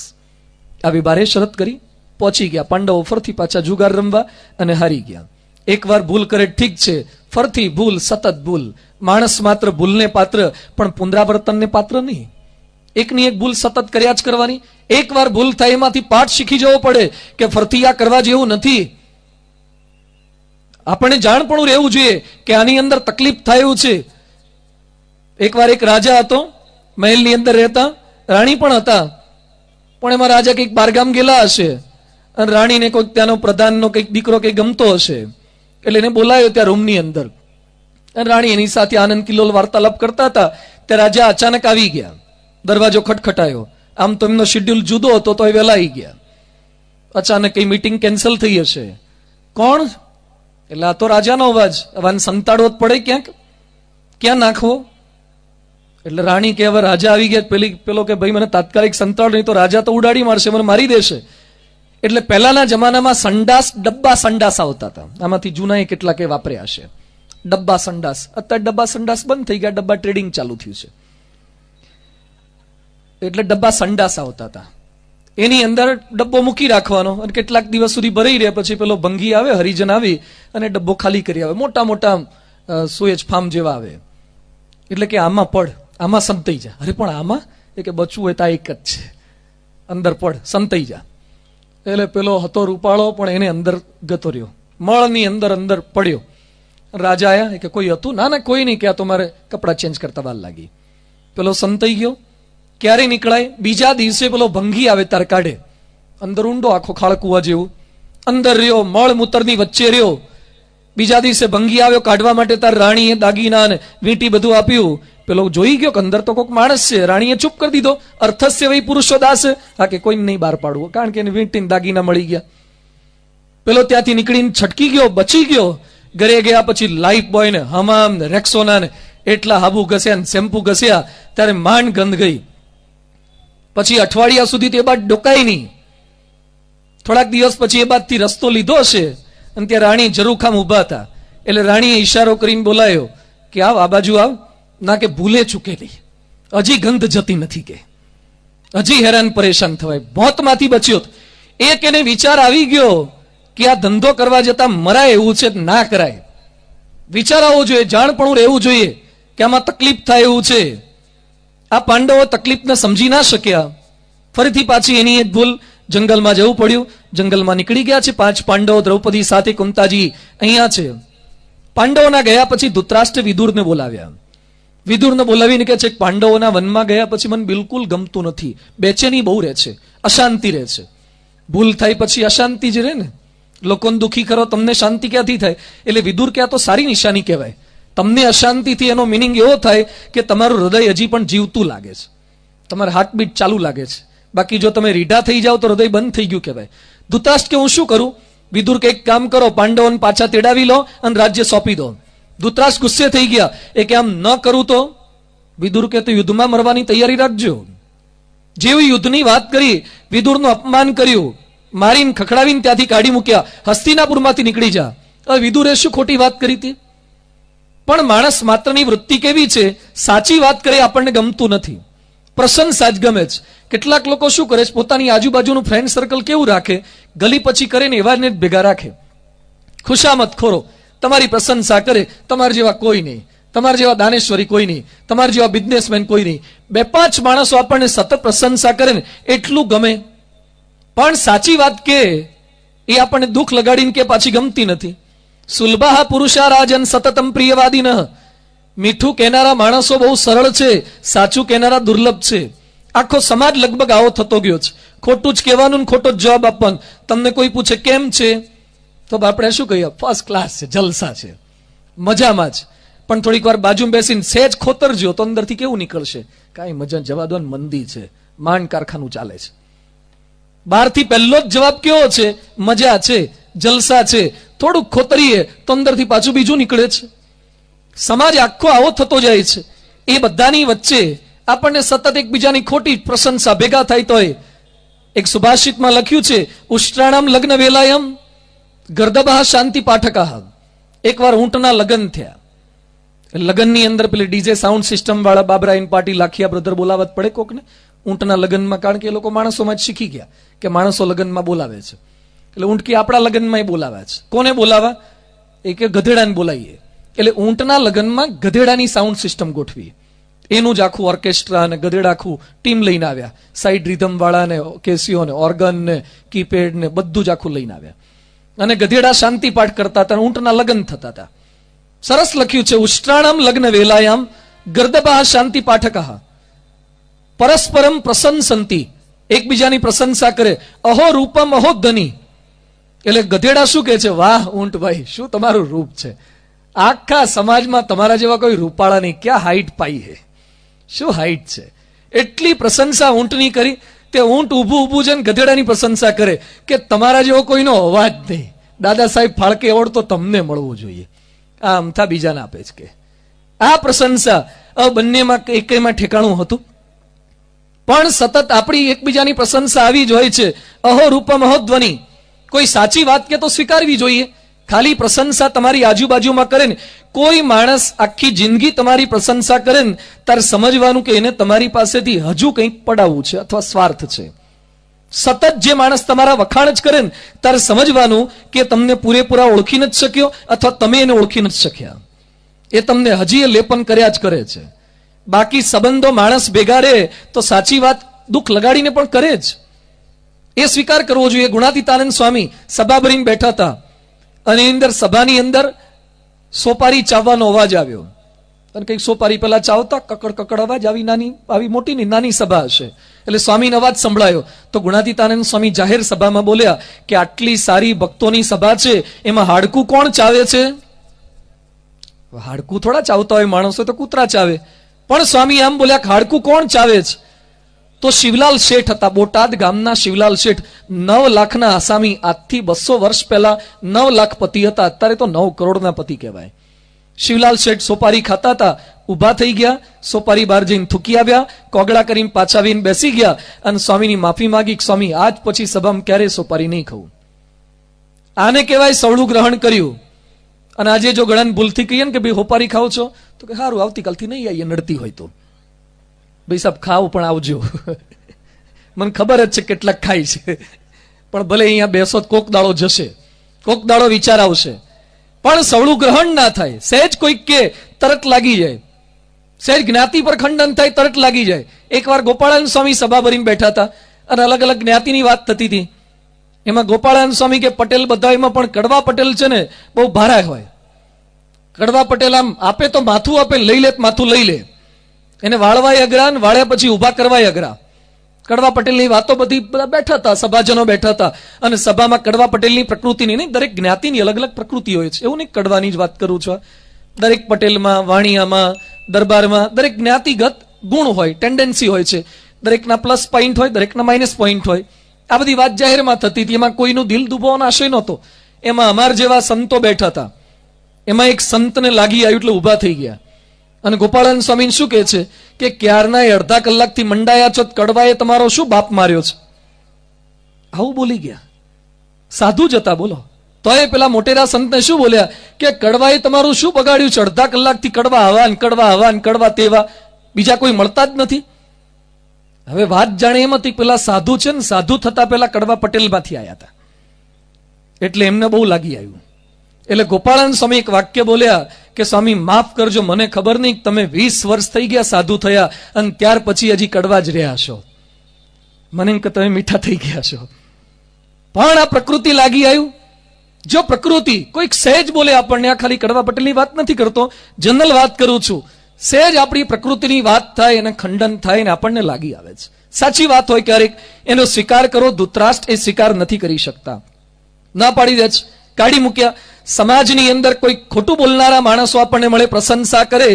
આવી 12 શરત કરી. પહોંચી ગયા પાંડવો ફરથી પાછા જુગાર રમવા અને હારી ગયા. એકવાર ભૂલ કરે ઠીક છે, ફરથી ભૂલ, સતત ભૂલ. માણસ માત્ર ભૂલને પાત્ર, પણ પુનરાવર્તનને પાત્ર નહીં. એકની એક ભૂલ સતત કર્યા જ કરવાની. એકવાર ભૂલ થાય એમાંથી પાઠ શીખી જવો પડે કે ફરથી આ કરવા જેવું નથી. આપણને જાણપણું રહેવું જોઈએ કે આની અંદર તકલીફ થાય એવું છે. એકવાર એક રાજા હતો, મહેલની અંદર રહેતા, રાણી પણ હતા. પણ એમાં રાજા કંઈક બારગામ ગયેલા હશે અને રાણીને કોઈક ત્યાંનો પ્રધાનનો કંઈક દીકરો કંઈક ગમતો હશે, એટલે એને બોલાયો ત્યાં રૂમની અંદર. અને રાણી એની સાથે આનંદ કિલ્લોલ વાર્તાલાપ કરતા હતા. ત્યાં રાજા અચાનક આવી ગયા. દરવાજો ખટખટાયો. આમ તો એમનો શેડ્યુલ જુદો હતો તો એ વહેલા આવી ગયા. અચાનક કઈ મીટિંગ કેન્સલ થઈ હશે. કોણ? એટલે આ તો રાજાનો અવાજ. અવાજ સંતાડવો જ પડે, ક્યાં નાખવો? એટલે રાણી કે હવે રાજા આવી ગયા. પેલો કે ભાઈ મને તાત્કાલિક સંતાડ, નહીં તો રાજા તો ઉડાડી મારશે, મને મારી દેશે. એટલે પહેલાના જમાનામાં સંડાસ, ડબ્બા સંડાસ આવતા હતા. આમાંથી જૂના કેટલાક વાપર્યા હશે ડબ્બા સંડાસ. અત્યારે ડબ્બા સંડાસ બંધ થઈ ગયા, ડબ્બા ટ્રેડિંગ ચાલુ થયું છે. એટલે ડબ્બા સંડાસ આવતા હતા. એની અંદર ડબ્બો મૂકી રાખવાનો અને કેટલાક દિવસ સુધી ભરાઈ રહે. પછી પેલો ભંગી આવે, હરિજન આવી અને ડબ્બો ખાલી કરી આવે. મોટા મોટા સુએજ ફાર્મ જેવા આવે. એટલે કે આમાં પડ, આમાં સંતાઈ જા. અરે પણ આમાં એ કે બચવું હોય તો એક જ છે, અંદર પડ, સંતાઈ જા. એટલે પેલો હતો રૂપાળો, પણ એને અંદર ગતો રહ્યો, મળની અંદર અંદર પડ્યો. રાજા આયા કે કોઈ હતું? ના ના કોઈ નહીં, કે આ તો મારે કપડાં ચેન્જ કરતા વાર લાગી. પેલો સંતાઈ ગયો. ક્યારે નીકળાય? બીજા દિવસે પેલો ભંગી આવે તાર કાઢે. અંદર ઊંડો આખો ખાળકુવા જેવું અંદર રહ્યો, મળ મૂતરની વચ્ચે રહ્યો. બીજા દિવસે ભંગી આવ્યો કાઢવા માટે, તાર રાણીએ દાગીના ને વીંટી બધું આપ્યું. પેલો જોઈ ગયો કે અંદર તો કોઈક માણસ છે. રાણીએ ચૂપ કરી દીધો. અર્થસ્ય વૈ પુરુષો દાસ. હા કે કોઈ નહીં બહાર પાડવું, કારણ કે એને વીંટીને દાગીના મળી ગયા. પેલો ત્યાંથી નીકળીને છટકી ગયો, બચી ગયો. ઘરે ગયા પછી લાઈફ બોય ને હમામ ને રેક્સોના ને એટલા હાબુ ઘસ્યા ને શેમ્પુ ઘસ્યા, ત્યારે માંડ ગંધ ગઈ. પછી અઠવાડિયા સુધી તે બાદ ડોકાઈ નહીં. થોડાક દિવસ પછી એ બાદથી રસ્તો લીધો હશે અને ત્યાં રાણી ઝરૂખામ ઊભા હતા. એટલે રાણીએ ઈશારો કરીને બોલાયો કે આવ, આ બાજુ આવ. ના કે ભૂલે ચૂકેલી, હજી ગંધ જતી નથી, કે હજી હેરાન પરેશાન થવાય. મોતમાંથી બચ્યો. એક એને વિચાર આવી ગયો કે આ ધંધો કરવા જતા મરાય એવું છે, ના કરાય. વિચાર આવવો જોઈએ, જાણપણું રહેવું જોઈએ કે આમાં તકલીફ થાય એવું છે. આ પાંડવો તકલીફને સમજી ના શક્યા. ફરીથી પાછી એની એક ભૂલ, જંગલમાં જવું પડ્યું. જંગલમાં નીકળી ગયા છે 5 પાંડવો, દ્રૌપદી સાથે કુંતાજી અહીંયા છે. પાંડવોના ગયા પછી ધૃતરાષ્ટ્ર વિદુરને બોલાવ્યા. વિદુરને બોલાવીને કહે છે, પાંડવોના વનમાં ગયા પછી મને બિલકુલ ગમતું નથી, બેચેની બહુ રહે છે, અશાંતિ રહે છે. ભૂલ થાય પછી અશાંતિ જ રહે ને, લોકોને દુઃખી કરો, તમને શાંતિ ક્યાંથી થાય? એટલે વિદુર કે આ તો સારી નિશાની કહેવાય. તમને અશાંતિથી એનો મિનિંગ એવો થાય કે તમારું હૃદય હજી પણ જીવતું લાગે છે, તમારું હાર્ટબીટ ચાલુ લાગે છે. બાકી જો તમે રીઢા થઈ જાઓ તો હૃદય બંધ થઈ ગયું કહેવાય. ધૃતરાષ્ટ્ર કે હું શું કરું? વિદુર કે એક કામ કરો, પાંડવોને પાછા તેડાવી લો અને રાજ્ય સોંપી દો. ધૃતરાષ્ટ્ર ગુસ્સે થઈ ગયા. એ કે આમ ન કરું તો? વિદુર કે તો યુદ્ધમાં મરવાની તૈયારી રાખજો. જેવી યુદ્ધની વાત કરી, વિદુરનું અપમાન કર્યું, મારીને ખખડાવીને ત્યાંથી કાઢી મૂક્યા. હસ્તિનાપુરમાંથી નીકળી જા. હવે વિદુરે શું ખોટી વાત કરી હતી? પણ માણસ માત્રની વૃત્તિ કેવી છે, સાચી વાત કરે આપણને ગમતું નથી, પ્રશંસા જ ગમે છે. કેટલાક લોકો શું કરે છે, પોતાની આજુબાજુનું ફ્રેન્ડ સર્કલ કેવું રાખે, ગલી પછી કરે ને એવા ને ભેગા રાખે. ખુશામત ખોરો, તમારી પ્રશંસા કરે. તમારા જેવા કોઈ નહીં, તમારા જેવા દાનેશ્વરી કોઈ નહીં, તમારા જેવા બિઝનેસમેન કોઈ નહીં. 2-5 માણસો આપણને સતત પ્રશંસા કરે ને એટલું ગમે. પણ સાચી વાત કે એ આપણને દુઃખ લગાડીને કે પાછી ગમતી નથી. સુલભા પુરુષા રાજન સતતમ પ્રિયવાદીન. મીઠું કહેનારા માણસો બહુ સરળ છે, સાચું કહેનારા દુર્લભ છે. આખો સમાજ લગભગ આવો થતો ગયો છે. ખોટું જ કહેવાનું, ખોટો જ જવાબ આપવાનો. તમને કોઈ પૂછે કેમ છે, તો આપણે શું કહીએ? ફર્સ્ટ ક્લાસ છે, જલસા છે, મજામાં જ. પણ થોડીક વાર બાજુમાં બેસીને સહેજ ખોતરજો તો અંદરથી કેવું નીકળશે? કાંઈ મજા, જવા દો ને, મંદી છે, માંડ કારખાનું ચાલે છે. બહારથી પહેલો જ જવાબ કેવો છે? મજા છે, જલસા છે. થોડુંક ખોતરીએ તો અંદરથી પાછું બીજું નીકળે છે. સમાજ આખો આવો થતો જાય છે. એ બધાની વચ્ચે આપણને સતત એકબીજાની ખોટી પ્રશંસા ભેગા થાય. તો એક સુભાષિતમાં લખ્યું છે, ઉષ્ટ્રાણામ લગ્ન વેલાયમ ગર્દભા શાંતિ પાઠકા. એકવાર ઊંટના લગ્ન થયા. લગ્નની અંદર પેલી ડીજે સાઉન્ડ સિસ્ટમ વાળા બાબરાઈન પાર્ટી લાખિયા બ્રધર બોલાવત પડે કોકને ઊંટના લગ્નમાં, કારણ કે એ લોકો માણસોમાં જ શીખી ગયા કે માણસો લગ્નમાં બોલાવે છે. એટલે ઊંટ કે આપણા લગ્નમાં બોલાવ્યા છે. કોને બોલાવા? એ કે ગધેડાને બોલાવીએ. એટલે ઊંટના લગ્નમાં ગધેડાની સાઉન્ડ સિસ્ટમ ગોઠવી, એનું જ આખું ઓર્કેસ્ટ્રા અને ગધેડા આખું ટીમ લઈને આવ્યા. સાઈડ રિધમ વાળા ને, કેસીઓ ને, ઓર્ગન ને, કીપેડ ને બધું જ આખું લઈને આવ્યા. અને ગધેડા શાંતિ પાઠ કરતા હતા, ઊંટના લગ્ન થતા હતા. સરસ લખ્યું છે, ઉષ્ટ્રાણમ લગ્ન વેલાયામ ગર્દભા શાંતિ પાઠકા પરસ્પરમ પ્રશંસંતી. એકબીજાની પ્રશંસા કરે. અહો રૂપમ અહો ધની. એટલે ગધેડા શું કહે છે? વાહ ઊંટ ભાઈ, શું તમારું રૂપ છે, આખા સમાજમાં તમારા જેવા કોઈ રૂપાળા નહીં, ક્યાં હાઈટ પાઈ હે, શું હાઈટ છે. એટલી પ્રશંસા ઊંટની કરી. તે ઊંટ ઊભું ઊભું છે ને ગધેડાની પ્રશંસા કરે કે તમારા જેવો કોઈનો અવાજ નહીં, દાદા સાહેબ ફાળકે એવોર્ડ તો તમને મળવું જોઈએ. આ અમથા બીજાને આપે છે કે આ પ્રશંસા. બંનેમાં એકમાં ઠેકાણું હતું, પણ સતત આપણી એકબીજાની પ્રશંસા આવી જ હોય છે. અહો રૂપમ અહો ધ્વનિ. કોઈ સાચી વાત કે તો સ્વીકારવી જોઈએ. ખાલી પ્રશંસા તમારી આજુબાજુમાં કરે ને, કોઈ માણસ આખી જિંદગી તમારી પ્રશંસા કરે ને, તારે સમજવાનું કે એને તમારી પાસેથી હજુ કંઈક પડાવવું છે અથવા સ્વાર્થ છે. સતત જે માણસ તમારા વખાણ જ કરે ને, તારે સમજવાનું કે તમને પૂરેપૂરા ઓળખી નથી શક્યો અથવા તમે એને ઓળખી નથી શક્યા. એ તમને હજી એ લેપન કર્યા જ કરે છે. બાકી સંબંધો માણસ ભેગા રહે તો સાચી વાત દુઃખ લગાડીને પણ કરે જ. એ સ્વીકાર કરવો જોઈએ. ગુણાતીતાનંદ સ્વામી સભા ભરીને બેઠા હતા અને અંદર સભાની અંદર સોપારી ચાવવાનો અવાજ આવ્યો. અને કંઈક સોપારી પેલા ચાવતા કકડ કકડ અવાજ, આવી મોટી ની નાની સભા હશે. એટલે સ્વામીનો અવાજ સંભળાયો તો ગુણાતીતાનંદ સ્વામી જાહેર સભામાં બોલ્યા કે આટલી સારી ભક્તોની સભા છે, એમાં હાડકું કોણ ચાવે છે? હાડકું થોડા ચાવતા હોય માણસો, તો કૂતરા ચાવે. પણ સ્વામી આમ બોલ્યા કે હાડકું કોણ ચાવે છે? તો શિવલાલ શેઠ હતા, બોટાદ ગામના શિવલાલ શેઠ. 9 લાખના આસામી. આજથી 200 વર્ષ પહેલા 9 લાખ પતિ હતા, અત્યારે તો 9 કરોડના પતિ કહેવાય. શિવલાલ શેઠ સોપારી ખાતા હતા, ઉભા થઈ ગયા, સોપારી બહાર જઈને થૂકી આવ્યા, કોગળા કરીને પાછા આવીને બેસી ગયા અને સ્વામીની માફી માંગી કે સ્વામી આજ પછી સભામાં ક્યારે સોપારી નહીં ખાવું. આને કહેવાય સવળું ગ્રહણ કર્યું. અને આજે જો ગળાને ભૂલથી કહીએ ને કે ભાઈ હોપારી ખાવ છો, તો કે સારું આવતીકાલથી નહીં આવીએ નડતી હોય તો. ભાઈ સાહેબ ખાવ પણ આવજો. મને ખબર જ છે કેટલાક ખાય છે, પણ ભલે અહીંયા બેસો કોક દાડો જશે, કોક દાડો વિચાર આવશે, પણ સવળું ગ્રહણ ના થાય. સહેજ કોઈક કે તરત લાગી જાય, સહેજ જ્ઞાતિ પર ખંડન થાય તરત લાગી જાય. એકવાર ગોપાળાનંદ સ્વામી સભા ભરીને બેઠા હતા અને અલગ અલગ જ્ઞાતિની વાત થતી હતી. એમાં ગોપાળાનંદ સ્વામી કે પટેલ બધા, એમાં પણ કડવા પટેલ છે ને બહુ ભારા હોય. કડવા પટેલ આમ આપે તો માથું આપે, લઈ લે માથું લઈ લે. એને વાળવાય અઘરા ને વાળ્યા પછી ઉભા કરવાય અઘરા. કડવા પટેલની વાતો બધી બધા બેઠા હતા, સભાજનો બેઠા હતા. અને સભામાં કડવા પટેલની પ્રકૃતિની નહીં, દરેક જ્ઞાતિની અલગ અલગ પ્રકૃતિ હોય છે. એવું નહીં કડવાની જ વાત કરું છું. દરેક પટેલમાં, વાણિયામાં, દરબારમાં દરેક જ્ઞાતિગત ગુણ હોય, ટેન્ડન્સી હોય છે. દરેકના પ્લસ પોઈન્ટ હોય, દરેકના માઇનસ પોઈન્ટ હોય. આ બધી વાત જાહેરમાં થતી હતી. એમાં કોઈનું દિલ દુભાવવાનો આશય નહોતો. એમાં અમાર જેવા સંતો બેઠા હતા. એમાં એક સંતને લાગી આવ્યું એટલે ઉભા થઈ ગયા. અને ગોપાળાનંદ સ્વામી શું કહે છે કે ક્યારના અડધા કલાકથી મંડાયા છો, કડવાએ તમારો શું બાપ માર્યો છે? આવું બોલી ગયા. સાધુ જ હતા, બોલો. તો એ પેલા મોટેરા સંતને શું બોલ્યા કે કડવાએ તમારું શું બગાડ્યું છે? અડધા કલાકથી કડવા હવાન, કડવા હવાન, કડવા તેવા, બીજા કોઈ મળતા જ નથી. હવે વાત જાણે એમ હતી, પેલા સાધુ છે ને, સાધુ થતા પેલા કડવા પટેલમાંથી આવ્યા હતા, એટલે એમને બહુ લાગી આવ્યું. એટલે ગોપાળાનંદ સ્વામી એક વાક્ય બોલ્યા કે સ્વામી માફ કરજો, મને ખબર નહીં તમે 20 વર્ષ થઈ ગયા સાધુ થયા અને ત્યાર પછી હજી કડવા જ રહ્યા છો. મને એમ કે તમે મીઠા થઈ ગયા છો. પણ આ પ્રકૃતિ લાગી આવ્યું. જો પ્રકૃતિ કોઈક સહેજ બોલે આપણને, આ ખાલી કડવા પટેલની વાત નથી કરતો, જનરલ વાત કરું છું, સહેજ આપણી પ્રકૃતિની વાત થાય અને ખંડન થાય ને આપણને લાગી આવે છે. સાચી વાત હોય ક્યારેક એનો સ્વીકાર કરો. ધૃતરાષ્ટ્ર એ સ્વીકાર નથી કરી શકતા, ના પાડી દે છે, કાઢી મૂક્યા. સમાજની અંદર કોઈ ખોટું બોલનારા માણસો આપણને મળે, પ્રશંસા કરે,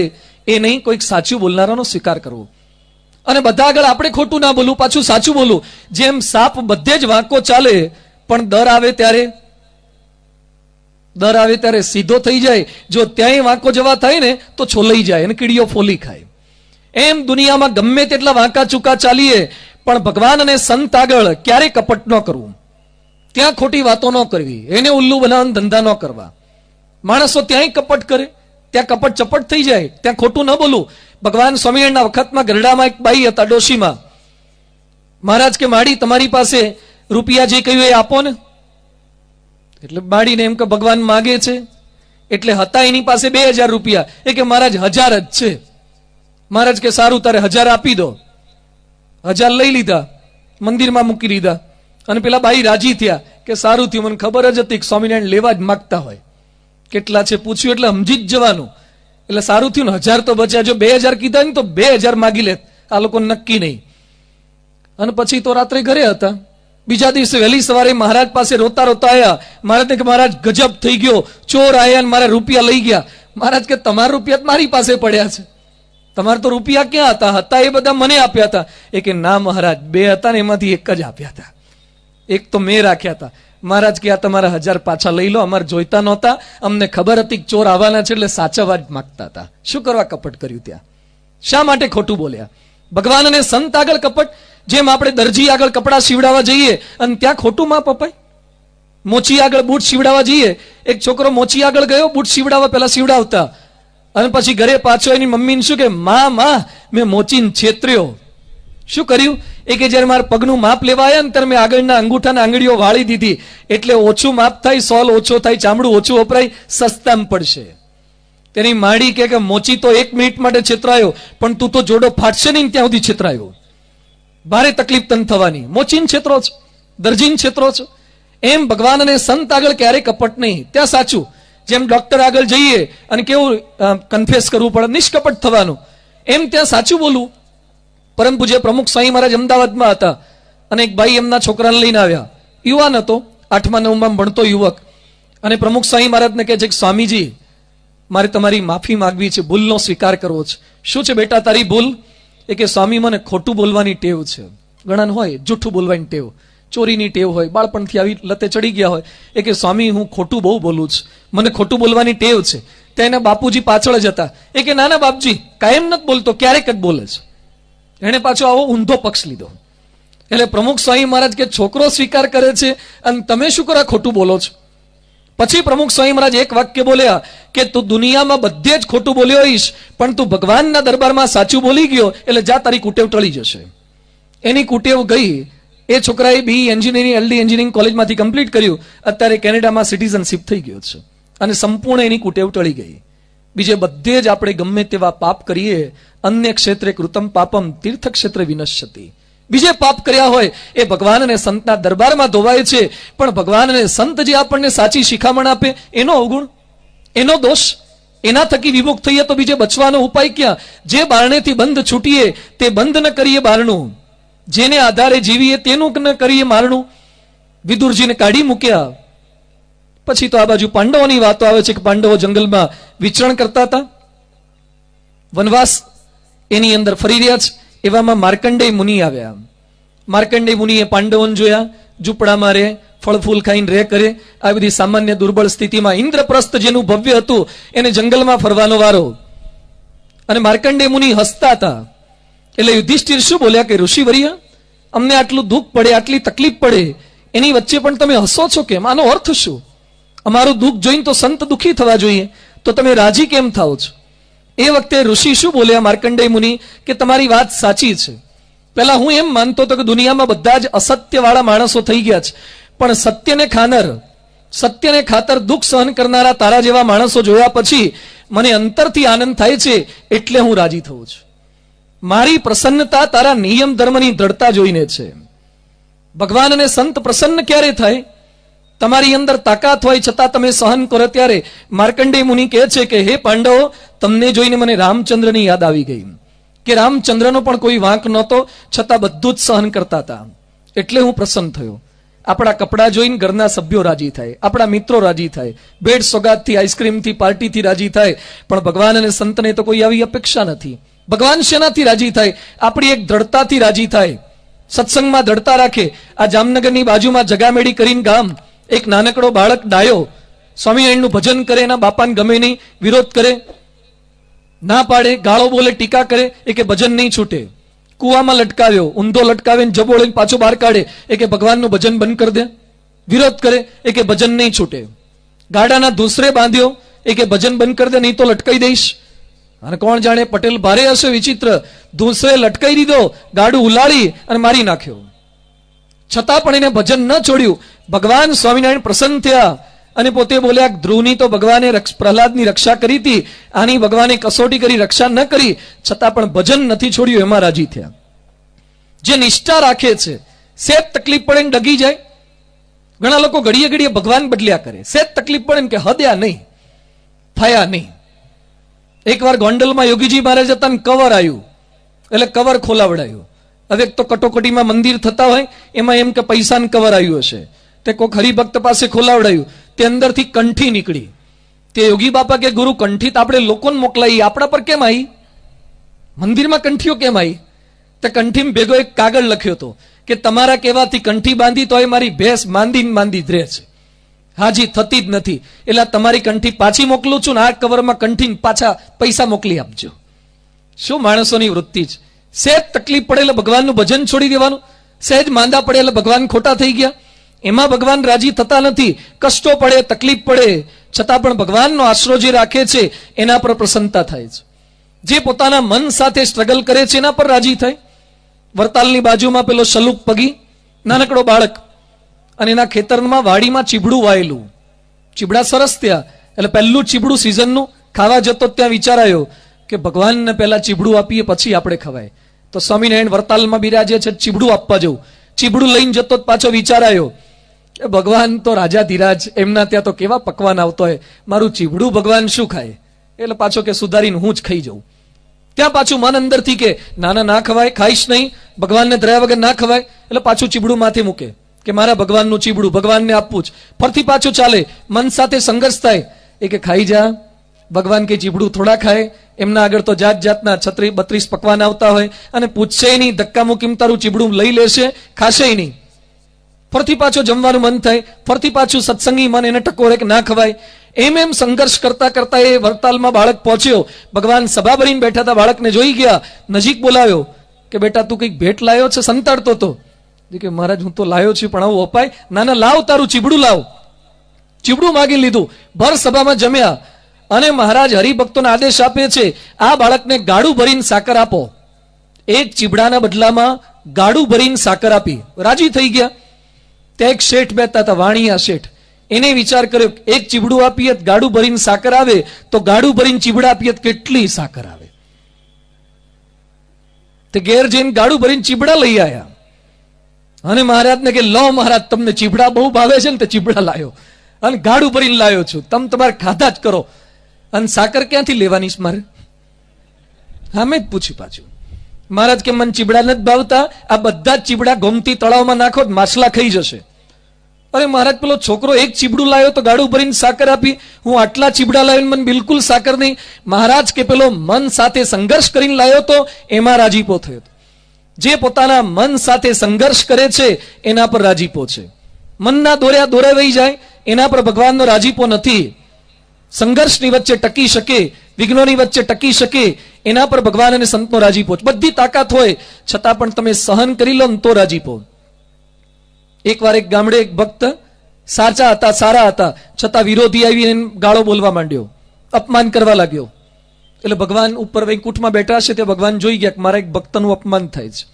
એ નહીં, કોઈક સાચું બોલનારાનો સ્વીકાર કરવો. અને બધા આગળ આપણે ખોટું ના બોલવું, પાછું સાચું બોલવું. જેમ સાપ બધે જ વાંકો ચાલે, પણ દર આવે ત્યારે સીધો થઈ જાય. જો ત્યાંય વાંકો જવા થાય ને તો છોલાઈ જાય અને કીડીઓ ફોલી ખાય. એમ દુનિયામાં ગમે તેટલા વાંકા ચૂકા ચાલીએ, પણ ભગવાન અને સંત આગળ ક્યારે કપટ ન કરવું, ત્યાં ખોટી વાતો ન કરવી, એને ઉલ્લુ બનાવવાના ધંધા ન કરવા. માણસો ત્યાંય કપટ કરે, ત્યાં કપટ ચપટ થઈ જાય, ત્યાં ખોટું ન બોલવું. ભગવાન સ્વામિનારાયણના વખતમાં ગરડામાં એક બાઈ હતા, ડોશીમાં. મહારાજ કે માડી તમારી પાસે રૂપિયા જે કહ્યું એ આપો ને. એટલે માડીને એમ કે ભગવાન માગે છે, એટલે હતા એની પાસે 2000 રૂપિયા. એ કે મહારાજ 1000 જ છે. મહારાજ કે સારું, તારે 1000 આપી દો. 1000 લઈ લીધા, મંદિરમાં મૂકી દીધા. અને પેલા બાઈ રાજી થયા કે સારું થયું, મને ખબર જ હતી કે સ્વામિનારાયણ લેવા જ માગતા હોય. કેટલા છે પૂછ્યું એટલે સમજી જ જવાનું. એટલે સારું થયું ને, 1000 તો બચ્યા. જો 2000 કીધા ને તો 2000 માગી લે, આ લોકો નક્કી નહીં. અને પછી તો રાત્રે ઘરે હતા. બીજા દિવસે વહેલી સવારે મહારાજ પાસે રોતા રોતા આવ્યા. મહારાજને કે મહારાજ ગજબ થઈ ગયો, ચોર આયા અને મારા રૂપિયા લઈ ગયા. મહારાજ કે તમારા રૂપિયા મારી પાસે પડ્યા છે, તમારે તો રૂપિયા ક્યાં હતા? એ બધા મને આપ્યા હતા. એ કે ના મહારાજ, 2 હતા ને એમાંથી એક જ આપ્યા હતા, એક તો મેં રાખ્યા હતા. મહારાજ કે આ તમારા 1000 પાછા લઈ લો, અમારે જોઈતા નહોતા, અમને ખબર હતી કે ચોર આવવાના છે એટલે સાચવવા જ માંગતા હતા. શું કરવા કપટ કર્યું ત્યાં? શા માટે ખોટું બોલ્યા? ભગવાન અને સંત આગળ કપટ. જેમ આપણે દરજી આગળ કપડા સીવડાવવા જઈએ અને ત્યાં ખોટું માપ અપાય. મોચી આગળ બૂટ સીવડાવવા જઈએ, એક છોકરો મોચી આગળ ગયો બૂટ સીવડાવવા, પેલા સીવડાવતા, અને પછી ઘરે પાછો એની મમ્મીને શું કે માં મેં મોચીને છેતર્યો. શું કર્યું? એ કે જયારે મારા પગનું માપ લેવા આવ્યા ને ત્યારે મેં આગળના અંગૂઠાના આંગળીઓ વાળી દીધી, એટલે ઓછું માપ થાય, સોલ ઓછો થાય, ચામડું ઓછું વપરાય, સસ્તામાં પડશે. તેની માડી કે મોચી તો 1 મિનિટ માટે છેતરાયો, પણ તું તો જોડો ફાટશે નહીં ત્યાં સુધી છેતરાયો. ભારે તકલીફ તને થવાની. મોચીન છેતરો છો, દરજીન છેતરો છો. એમ ભગવાન અને સંત આગળ ક્યારેય કપટ નહીં, ત્યાં સાચું. જેમ ડોક્ટર આગળ જઈએ અને કેવું કન્ફેસ કરવું પડે, નિષ્કપટ થવાનું, એમ ત્યાં સાચું બોલવું. પરમ પૂજ્ય પ્રમુખ સ્વામી મહારાજ અમદાવાદમાં હતા અને એક ભાઈ એમના છોકરાને લઈને આવ્યા. યુવાન હતો, 8મા 9માં ભણતો યુવક. અને પ્રમુખ સ્વામી મહારાજને કહે છે કે સ્વામીજી, મારે તમારી માફી માંગવી છે, ભૂલનો સ્વીકાર કરવો છે. શું છે બેટા તારી ભૂલ? એ કે સ્વામી મને ખોટું બોલવાની ટેવ છે. ઘણાને હોય જૂઠું બોલવાની ટેવ, ચોરીની ટેવ હોય, બાળપણથી આવી લતે ચડી ગયા હોય. એ કે સ્વામી હું ખોટું બહુ બોલું છું, મને ખોટું બોલવાની ટેવ છે. ત્યાં એના બાપુજી પાછળ જ હતા. એ કે નાના બાપજી, કાયમ નથી બોલતો, ક્યારેક જ બોલે છે. એને પાછો આવો ઊંધો પક્ષ લીધો. એટલે પ્રમુખ સ્વામી મહારાજ કે છોકરો સ્વીકાર કરે છે અને તમે શું કરવા ખોટું બોલો છો? પછી પ્રમુખ સ્વામી મહારાજ એક વાક્ય બોલ્યા કે તું દુનિયામાં બધે જ ખોટું બોલ્યો હોઈશ, પણ તું ભગવાનના દરબારમાં સાચું બોલી ગયો એટલે જા તારી કુટેવ ટળી જશે. એની કુટેવ ગઈ. એ છોકરાએ BE એન્જિનિયરિંગ LD એન્જિનિયરિંગ કોલેજમાંથી કમ્પ્લીટ કર્યું. અત્યારે કેનેડામાં સિટીઝનશીપ થઈ ગયો છે અને સંપૂર્ણ એની કુટેવ ટળી ગઈ. બીજે બધે જ આપણે ગમે તેવા પાપ કરીએ, અન્ય ક્ષેત્રે કૃતમ પાપમ તીર્થ ક્ષેત્રે વિનશ્યતિ. બીજે પાપ કર્યા હોય એ ભગવાન અને સંતના દરબારમાં ધોવાય છે, પણ ભગવાન અને સંત જે આપણને સાચી શિખામણ આપે એનો અવગુણ, એનો દોષ, એના થકી વિમુખ થઈએ તો બીજે બચવાનો ઉપાય ક્યાં? જે બારણેથી બંધ છૂટીએ તે બંધ ન કરીએ બારણું, જેને આધારે જીવીએ તેનું ન કરીએ મારણું. વિદુરજીને કાઢી મૂક્યા. પછી તો આ બાજુ પાંડવોની વાતો આવે છે કે પાંડવો જંગલમાં વિચરણ કરતા હતા, વનવાસ એની અંદર ફરી રહ્યા છે. એવામાં માર્કંડેય મુનિ આવ્યા. માર્કંડેય મુનિએ પાંડવોને જોયા, ઝૂંપડામાં રહે, ફળ ફૂલ ખાઈને રહે કરે. આ બધી સામાન્ય દુર્બળ સ્થિતિમાં ઇન્દ્રપ્રસ્થ જેનું ભવ્ય હતું એને જંગલમાં ફરવાનો વારો. અને માર્કંડેય મુનિ હસતા હતા. એટલે યુધિષ્ઠિર શું બોલ્યા કે ઋષિવર્ય, અમને આટલું દુઃખ પડે, આટલી તકલીફ પડે, એની વચ્ચે પણ તમે હસો છો કેમ? આનો અર્થ શું? અમારું દુઃખ જોઈને તો સંત દુઃખી થવા જોઈએ, તો તમે રાજી કેમ થાઓ છો? એ વખતે ઋષિ શું બોલ્યા માર્કંડેય મુનિ કે તમારી વાત સાચી છે. પહેલા હું એમ માનતો હતો કે દુનિયામાં બધા જ અસત્યવાળા માણસો થઈ ગયા છે, પણ સત્યને ખાતર દુઃખ સહન કરનારા તારા જેવા માણસો જોયા પછી મને અંતરથી આનંદ થાય છે, એટલે હું રાજી થઉં છું. મારી પ્રસન્નતા તારા નિયમ ધર્મની દ્રઢતા જોઈને છે. ભગવાન અને સંત પ્રસન્ન ક્યારે થાય? તમારી અંદર તાકાત હોય છતાં તમે સહન કરો ત્યારે. માર્કંડેય મુનિ કહે છે કે હે પાંડવો, તમને જોઈને મને રામચંદ્રની યાદ આવી ગઈ કે રામચંદ્રનો પણ કોઈ વાંક નહોતો, છતાં બધું જ સહન કરતા હતા, એટલે હું પ્રસન્ન થયો. આપણા કપડા જોઈને ઘરના સભ્યો રાજી થાય, આપણા મિત્રો રાજી થાય, ભેટ સોગાદથી, આઈસ્ક્રીમથી, પાર્ટીથી રાજી થાય, પણ ભગવાન અને સંતને તો કોઈ આવી અપેક્ષા નથી. ભગવાન શેનાથી રાજી થાય? આપણી એક દ્રઢતાથી રાજી થાય, સત્સંગમાં દ્રઢતા રાખે. આ જામનગરની બાજુમાં જગામેડી કરીને ગામ, એક નાનકડો બાળક ડાયો સ્વામિનારાયણનું ભજન કરે, એના બાપાને ગમે નહીં, વિરોધ કરે, ના પાડે, ગાળો બોલે, ટીકા કરે, એ કે ભજન નહીં છૂટે. કુવામાં લટકાવ્યો, ઊંધો લટકાવે, જબોળે પાછો બહાર કાઢે, એ કે ભગવાનનું ભજન બંધ કરી દે. વિરોધ કરે, એ કે ભજન નહીં છૂટે. ગાડાના ધૂસરે બાંધ્યો, એ કે ભજન બંધ કરી દે, નહીં તો લટકાઈ દઈશ. અને કોણ જાણે પટેલ ભારે હશે વિચિત્ર, ધૂસરે લટકાઈ દીધો, ગાડું ઉલાળી અને મારી નાખ્યો. છતાં પણ એને ભજન ન છોડ્યું. ભગવાન સ્વામિનારાયણ પ્રસન્ન થયા અને પોતે બોલ્યા ધ્રુવની તો ભગવાને પ્રહલાદની રક્ષા કરી હતી, આની ભગવાને કસોટી કરી રક્ષા ન કરી, છતાં પણ ભજન નથી છોડ્યું, એમાં રાજી થયા. જે નિષ્ઠા રાખે છે, સેજ તકલીફ પડે ને ડગી જાય. ઘણા લોકો ઘડીએ ઘડીએ ભગવાન બદલ્યા કરે, સેજ તકલીફ પડે ને કે હદ્યા નહીં, થયા નહીં. એકવાર ગોંડલમાં યોગીજી મહારાજ હતા ને કવર આવ્યું, એટલે કવર ખોલાવડાયું. હવે તો કટોકટીમાં મંદિર થતા હોય એમાં એમ કે પૈસાનું કવર આવ્યું હશે, તે કોઈક હરિભક્ત પાસે ખોલાવડાયું, તે અંદરથી કંઠી નીકળી. તે યોગી બાપા કે ગુરુ, કંઠી તો આપણે લોકોને મોકલાઈ, આપણા પર કેમ આવી? મંદિરમાં કંઠીઓ કેમ આવી? તે કંઠીમાં ભેગો એક કાગળ લખ્યો હતો કે તમારા કહેવાથી કંઠી બાંધી તો એ મારી ભેંસ માંદી જ રહે છે, હાજી થતી જ નથી, એટલે તમારી કંઠી પાછી મોકલું છું ને આ કવરમાં કંઠી પાછા પૈસા મોકલી આપજો. શું માણસોની વૃત્તિ છે! સહેજ તકલીફ પડે એટલે ભગવાનનું ભજન છોડી દેવાનું, સહેજ માંદા પડે એટલે ભગવાન ખોટા થઈ ગયા. એમાં ભગવાન રાજી થતા નથી. કષ્ટો પડે, તકલીફ પડે, છતાં પણ ભગવાનનો આશરો જે રાખે છે એના પર પ્રસન્નતા થાય છે. જે પોતાના મન સાથે સ્ટ્રગલ કરે છે એના પર રાજી થાય. વરતાલની બાજુમાં પેલો શલુક પગી નાનકડો બાળક, અને એના ખેતરમાં વાડીમાં ચીબડું વાયેલું, ચીબડા સરસ થયા, એટલે પહેલું ચીબડું સિઝનનું ખાવા જતો ત્યાં વિચાર આવ્યો કે ભગવાનને પહેલા ચીબડું આપીએ પછી આપણે ખવાય. તો સ્વામિનારાયણ વરતાલમાં બિરાજે છે, ચીબડું આપવા જવું. ચીબડું લઈને જતો પાછો વિચાર આવ્યો કે ભગવાન તો રાજા ધીરાજ, એમના ત્યાં તો કેવા પકવાન આવતો હોય, મારું ચીબડું ભગવાન શું ખાય? એટલે પાછો કે સુધારીને હું જ ખાઈ જાઉં. ત્યાં પાછું મન અંદરથી કે ના ખવાય, ખાઈશ નહીં, ભગવાનને ધર્યા વગર ના ખવાય. એટલે પાછું ચીબડું માથે મૂકે કે મારા ભગવાનનું ચીબડું ભગવાનને આપવું જ. ફરતી પાછું ચાલે, મન સાથે સંઘર્ષ થાય. એ કે ખાઈ જા, ભગવાન કે ચીબડું થોડા ખાય, એમના આગળ તો જાત જાતના 36-32 પકવાન આવતા હોય, અને પૂછશે નહીં, ધક્કા મૂકીને તારું ચીબડું લઈ લેશે, ખાશે નહીં. ફરતી પાછું જમવાનું મન થાય, ફરતી પાછું સત્સંગી મન એને ટકોરે કે ના ખવાય. એમ સંઘર્ષ કરતા કરતા એ વરતાલમાં બાળક પહોંચ્યો. ભગવાન સભા ભરીને બેઠા હતા, બાળકને જોઈ ગયા, નજીક બોલાવ્યો કે બેટા તું કંઈક ભેટ લાવ્યો છે? સંતાડતો હતો કે મહારાજ હું તો લાવ્યો છું, પણ આવું અપાય? ના લાવ, તારું ચીબડું લાવ. ચીબડું માગી લીધું, ભર સભામાં જમ્યા, અને મહારાજ હરિભક્તોને આદેશ આપે છે, આ બાળકને ગાડું ભરીને સાકર આપો. એક ચીબડાના બદલામાં ગાડું ભરીને સાકર આપી. રાજી થઈ ગયા. ત્યાં એક શેઠ બેઠા હતા, વાણિયા શેઠ. એને વિચાર કર્યો, એક ચીબડું આપીએ ગાડું ભરીને સાકર આવે, તો ગાડું ભરીને ચીબડા આપીએ કેટલી સાકર આવે. તે ઘેર જઈને ગાડું ભરીને ચીબડા લઈ આવ્યા, અને મહારાજને કે લો મહારાજ, તમને ચીબડા બહુ ભાવે છે ને, તે ચીબડા લાયો, અને ગાડું ભરીને લાયો છું, તમે તમારે ખાધા જ કરો, અને સાકર ક્યાંથી લેવાની છે મારે? હા, મેં જ પૂછ્યું પાછું. મહારાજ કે મને ચીબડા નથી ભાવતા, આ બધા જ ચીબડા ગોમતી તળાવમાં નાખો, માછલા ખાઈ જશે. અરે મહારાજ, પેલો છોકરો એક ચીબડું લાવ્યો તો ગાડું ભરીને સાકર આપી, હું આટલા ચીબડા લાવીને મને બિલકુલ સાકર નહીં. મહારાજ કે પેલો મન સાથે સંઘર્ષ કરીને લાવ્યો તો એમાં રાજીપો થયો. જે પોતાના મન સાથે સંઘર્ષ કરે છે એના પર રાજીપો છે. મનના દોર્યા દોરાવાઈ જાય એના પર ભગવાનનો રાજીપો નથી. સંઘર્ષની વચ્ચે ટકી શકે, વિઘ્નોની વચ્ચે ટકી શકે, એના પર ભગવાન અને સંતનો રાજીપો. બધી તાકાત હોય છતાં પણ તમે સહન કરી લો ને તો રાજીપો. એકવાર એક ગામડે એક ભક્ત સાચા હતા, સારા હતા, છતાં વિરોધી આવીને ગાળો બોલવા માંડ્યો, અપમાન કરવા લાગ્યો. એટલે ભગવાન ઉપર વૈકુંઠમાં બેઠા છે, તે ભગવાન જોઈ ગયા કે મારા એક ભક્તનું અપમાન થાય છે.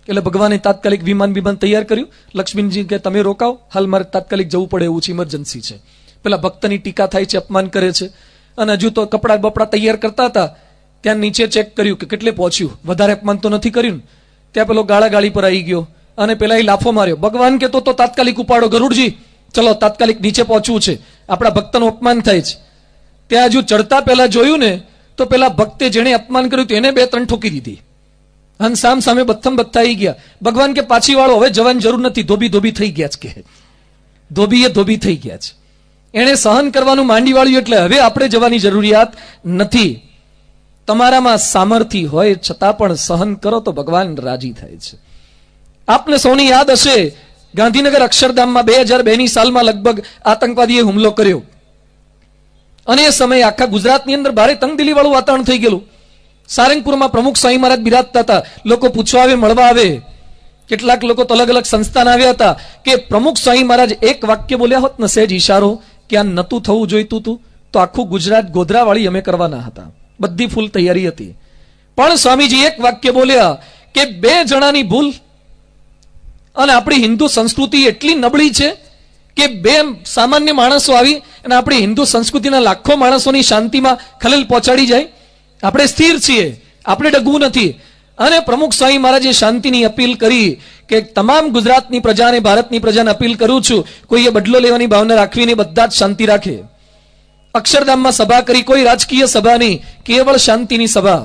એટલે ભગવાને તાત્કાલિક વિમાન તૈયાર કર્યું. લક્ષ્મીજી કે તમે રોકાવ, હાલ મારે તાત્કાલિક જવું પડે એવું છે, ઇમરજન્સી છે. પેલા ભક્તની ટીકા થાય છે, અપમાન કરે છે, અને હજુ તો કપડા બપડા તૈયાર કરતા હતા, ત્યાં નીચે ચેક કર્યું કે કેટલે પહોંચ્યું, વધારે અપમાન તો નથી કર્યું. ત્યાં પેલો ગાળાગાળી પર આવી ગયો, અને પેલા લાફો માર્યો. ભગવાન કે તો તાત્કાલિક ઉપાડો, ગરુડજી ચલો તાત્કાલિક નીચે પહોંચવું છે, આપણા ભક્તનું અપમાન થાય છે. ત્યાં હજુ ચડતા પહેલા જોયું ને તો પેલા ભક્તે જેને અપમાન કર્યું હતું એને 2-3 ઠોકી દીધી, અને સામે બથમ બથા આવી ગયા. ભગવાન કે પાછી વાળો, હવે જવાની જરૂર નથી, ધોબી થઈ ગયા છે, કે ધોબી થઈ ગયા છે. એને સહન કરવાનું માંડી વાળ્યું, એટલે હવે આપણે જવાની જરૂરિયાત નથી. તમારામાં સામર્થ્ય હોય છતાં પણ સહન કરો તો ભગવાન રાજી થાય છે. આપને સૌની યાદ હશે, ગાંધીનગર અક્ષરધામમાં 2002ની સાલમાં લગભગ આતંકવાદીએ હુમલો કર્યો, અને એ સમયે આખા ગુજરાતની અંદર ભારે તંગદિલી વાળું વાતાવરણ થઈ ગયેલું. સારંગપુરમાં પ્રમુખ સ્વામી મહારાજ બિરાજતા હતા. લોકો પૂછવા આવે, મળવા આવે. કેટલાક લોકો તો અલગ અલગ સંસ્થાના આવ્યા હતા કે પ્રમુખ સ્વામી મહારાજ એક વાક્ય બોલ્યા હોત ને, સહેજ ઈશારો કે આ નતું થવું જોઈતું હતું, તો આખું ગુજરાત ગોધરાવાળી અમે કરવાના હતા. બધી ફૂલ તૈયારી હતી. પણ સ્વામીજી એક વાક્ય બોલ્યા કે 2 જણાની ભૂલ, અને આપણી હિન્દુ સંસ્કૃતિ એટલી નબળી છે કે 2 સામાન્ય માણસો આવી અને આપણી હિન્દુ સંસ્કૃતિના લાખો માણસોની શાંતિમાં ખલેલ પહોંચાડી જાય. આપણે સ્થિર છીએ, આપણે ડગવું નથી. અને પ્રમુખ સ્વામી મહારાજે શાંતિની અપીલ કરી કે તમામ ગુજરાતની પ્રજાને, ભારતની પ્રજાને અપીલ કરું છું, કોઈએ બદલો લેવાની ભાવના રાખવીને બધા જ શાંતિ રાખે. અક્ષરધામમાં સભા કરી, કોઈ રાજકીય સભા નહીં, કેવળ શાંતિની સભા.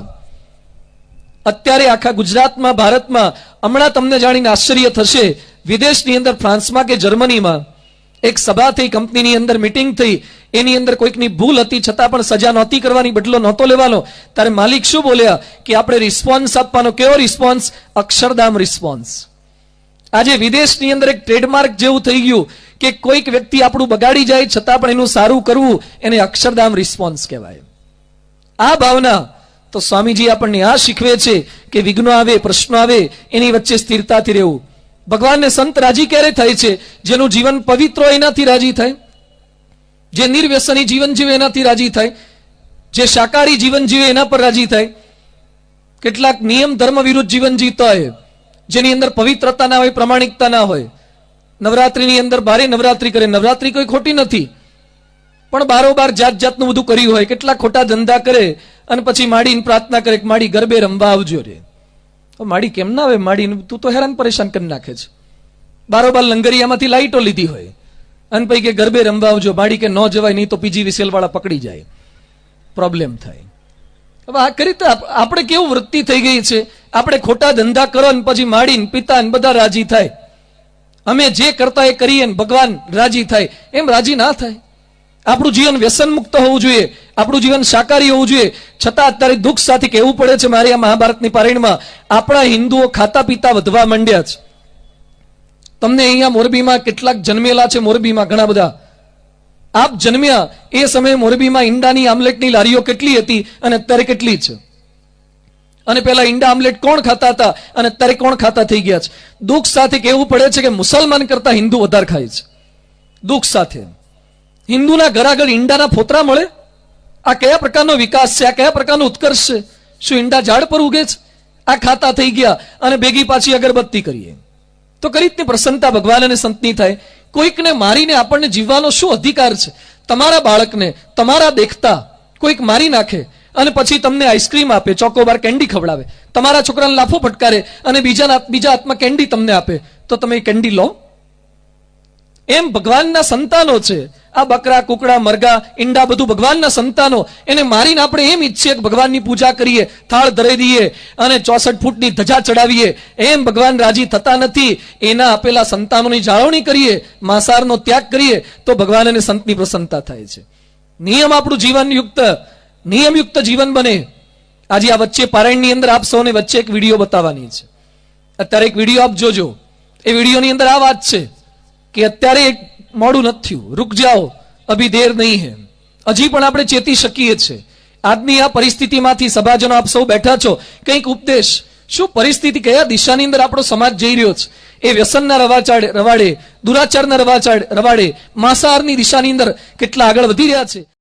અત્યારે આખા ગુજરાતમાં, ભારતમાં હમણાં તમને જાણીને આશ્ચર્ય થશે, વિદેશની અંદર ફ્રાન્સમાં કે જર્મનીમાં એક સભા થઈ, કંપનીની અંદર મીટિંગ થઈ, એની અંદર કોઈકની ભૂલ હતી છતાં પણ સજા નહોતી કરવાની, બદલો નહોતો લેવાનો. ત્યારે માલિક શું બોલ્યા કે આપણે રિસ્પોન્સ આપવાનો. કેવો રિસ્પોન્સ? અક્ષરધામ રિસ્પોન્સ. આજે વિદેશની અંદર એક ટ્રેડમાર્ક જેવું થઈ ગયું કે કોઈક વ્યક્તિ આપણું બગાડી જાય છતાં પણ એનું સારું કરવું, એને અક્ષરધામ રિસ્પોન્સ કહેવાય. આ ભાવના તો સ્વામીજી આપણને આ શીખવે છે કે વિઘ્નો આવે, પ્રશ્નો આવે, એની વચ્ચે સ્થિરતાથી રહેવું. ભગવાનને સંત રાજી ક્યારે થાય છે? જેનું જીવન પવિત્ર હોય એનાથી રાજી થાય, જે નિર્વ્યસની જીવન જીવે એનાથી રાજી થાય, જે શાકાહારી જીવન જીવે એના પર રાજી થાય. કેટલાક નિયમ ધર્મ વિરુદ્ધ જીવન જીવતા હોય, જેની અંદર પવિત્રતા ના હોય, પ્રમાણિકતા ના હોય. નવરાત્રીની અંદર ભારે નવરાત્રી કરે, નવરાત્રી કોઈ ખોટી નથી, પણ બારોબાર જાત જાતનું બધું કર્યું હોય. કેટલાક ખોટા ધંધા કરે અને પછી માડીને પ્રાર્થના કરે કે માડી ગરબે રમવા આવજો રે. માડી કેમ ના આવે? માડી તું તો હેરાન પરેશાન કરી નાખે છે. બારોબાર લંગરિયામાંથી લાઈટો લીધી હોય અને પછી કે ગરબે રમવા આવજો. માડી કે ન જવાય, નહીં તો પીજી વિસેલ વાળા પકડી જાય, પ્રોબ્લેમ થાય. હવે આ કરી તો આપણે કેવું વૃત્તિ થઈ ગઈ છે, આપણે ખોટા ધંધા કરો ને પછી માડીને પિતા ને બધા રાજી થાય. અમે જે કરતા એ કરીએ ને ભગવાન રાજી થાય, એમ રાજી ના થાય. આપણું જીવન વ્યસન મુક્ત હોવું જોઈએ, આપણું જીવન શાકાહારી હોવું જોઈએ. છતાં અત્યારે દુઃખ સાથે કહેવું પડે છે, મારી આ મહાભારતની પારાયણમાં આપણા હિન્દુઓ ખાતા પીતા વધવા માંડ્યા છે. તમને અહીંયા મોરબીમાં કેટલાક જન્મેલા છે, મોરબીમાં ઘણા બધા. આપ જન્મ્યા એ સમયે મોરબીમાં ઈંડાની આમલેટની લારીઓ કેટલી હતી અને અત્યારે કેટલી છે? અને પેલા ઈંડા આમલેટ કોણ ખાતા હતા અને અત્યારે કોણ ખાતા થઈ ગયા છે? દુઃખ સાથે કહેવું પડે છે કે મુસલમાન કરતા હિન્દુ વધારે ખાય છે, દુઃખ સાથે. હિન્દુના ઘર આગળ ઈંડાના ફોતરા મળે? આ કયા પ્રકારનો વિકાસ છે? આ કયા પ્રકારનો ઉત્કર્ષ છે? શું ઈંડા ઝાડ પર ઉગે છે? આ ખાતા થઈ ગયા અને ભેગી પાછી અગરબત્તી કરીએ તો કરી જ પ્રસન્નતા ભગવાન અને સંતની થાય. કોઈકને મારીને આપણને જીવવાનો શું અધિકાર છે? તમારા બાળકને તમારા દેખતા કોઈક મારી નાખે અને પછી તમને આઈસ્ક્રીમ આપે, ચોકોબાર કેન્ડી ખવડાવે, તમારા છોકરાને લાફો ફટકારે અને બીજા હાથમાં કેન્ડી તમને આપે, તો તમે એ કેન્ડી લો? એમ ભગવાનના સંતાનો છે આ બકરા, કુકડા, મરઘા, ઈંડા બધું ભગવાનના સંતાનો. એને મારીને આપણે એમ ઈચ્છીએ કે ભગવાનની પૂજા કરીએ, થાળ ધરાઈ દઈએ અને 64 ફૂટની ધજા ચડાવીએ. એમ ભગવાન રાજી થતા નથી. એના આપેલા સંતાનોની જાળવણી કરીએ, માંસાહારનો ત્યાગ કરીએ તો ભગવાન અને સંતની પ્રસન્નતા થાય છે. નિયમ આપણું જીવનયુક્ત, નિયમયુક્ત જીવન બને. આજે આ વચ્ચે પારાયણની અંદર આપ સૌને વચ્ચે એક વિડીયો બતાવવાની છે. અત્યારે એક વિડીયો આપ જોજો. એ વિડીયોની અંદર આ વાત છે કે અત્યારે મોડું નથી થયું, રૂક જાઓ, અભી દેર નહીં હે. હજી પણ આપણે ચેતી શકીએ છીએ. આજની આ પરિસ્થિતિમાંથી સભાજનો આપ સૌ બેઠા છો, કંઈક ઉપદેશ. શું પરિસ્થિતિ, કયા દિશાની અંદર આપણો સમાજ જઈ રહ્યો છે? એ વ્યસનના રવાડે, દુરાચારના રવાડે, માંસાહારની દિશાની અંદર કેટલા આગળ વધી રહ્યા છે.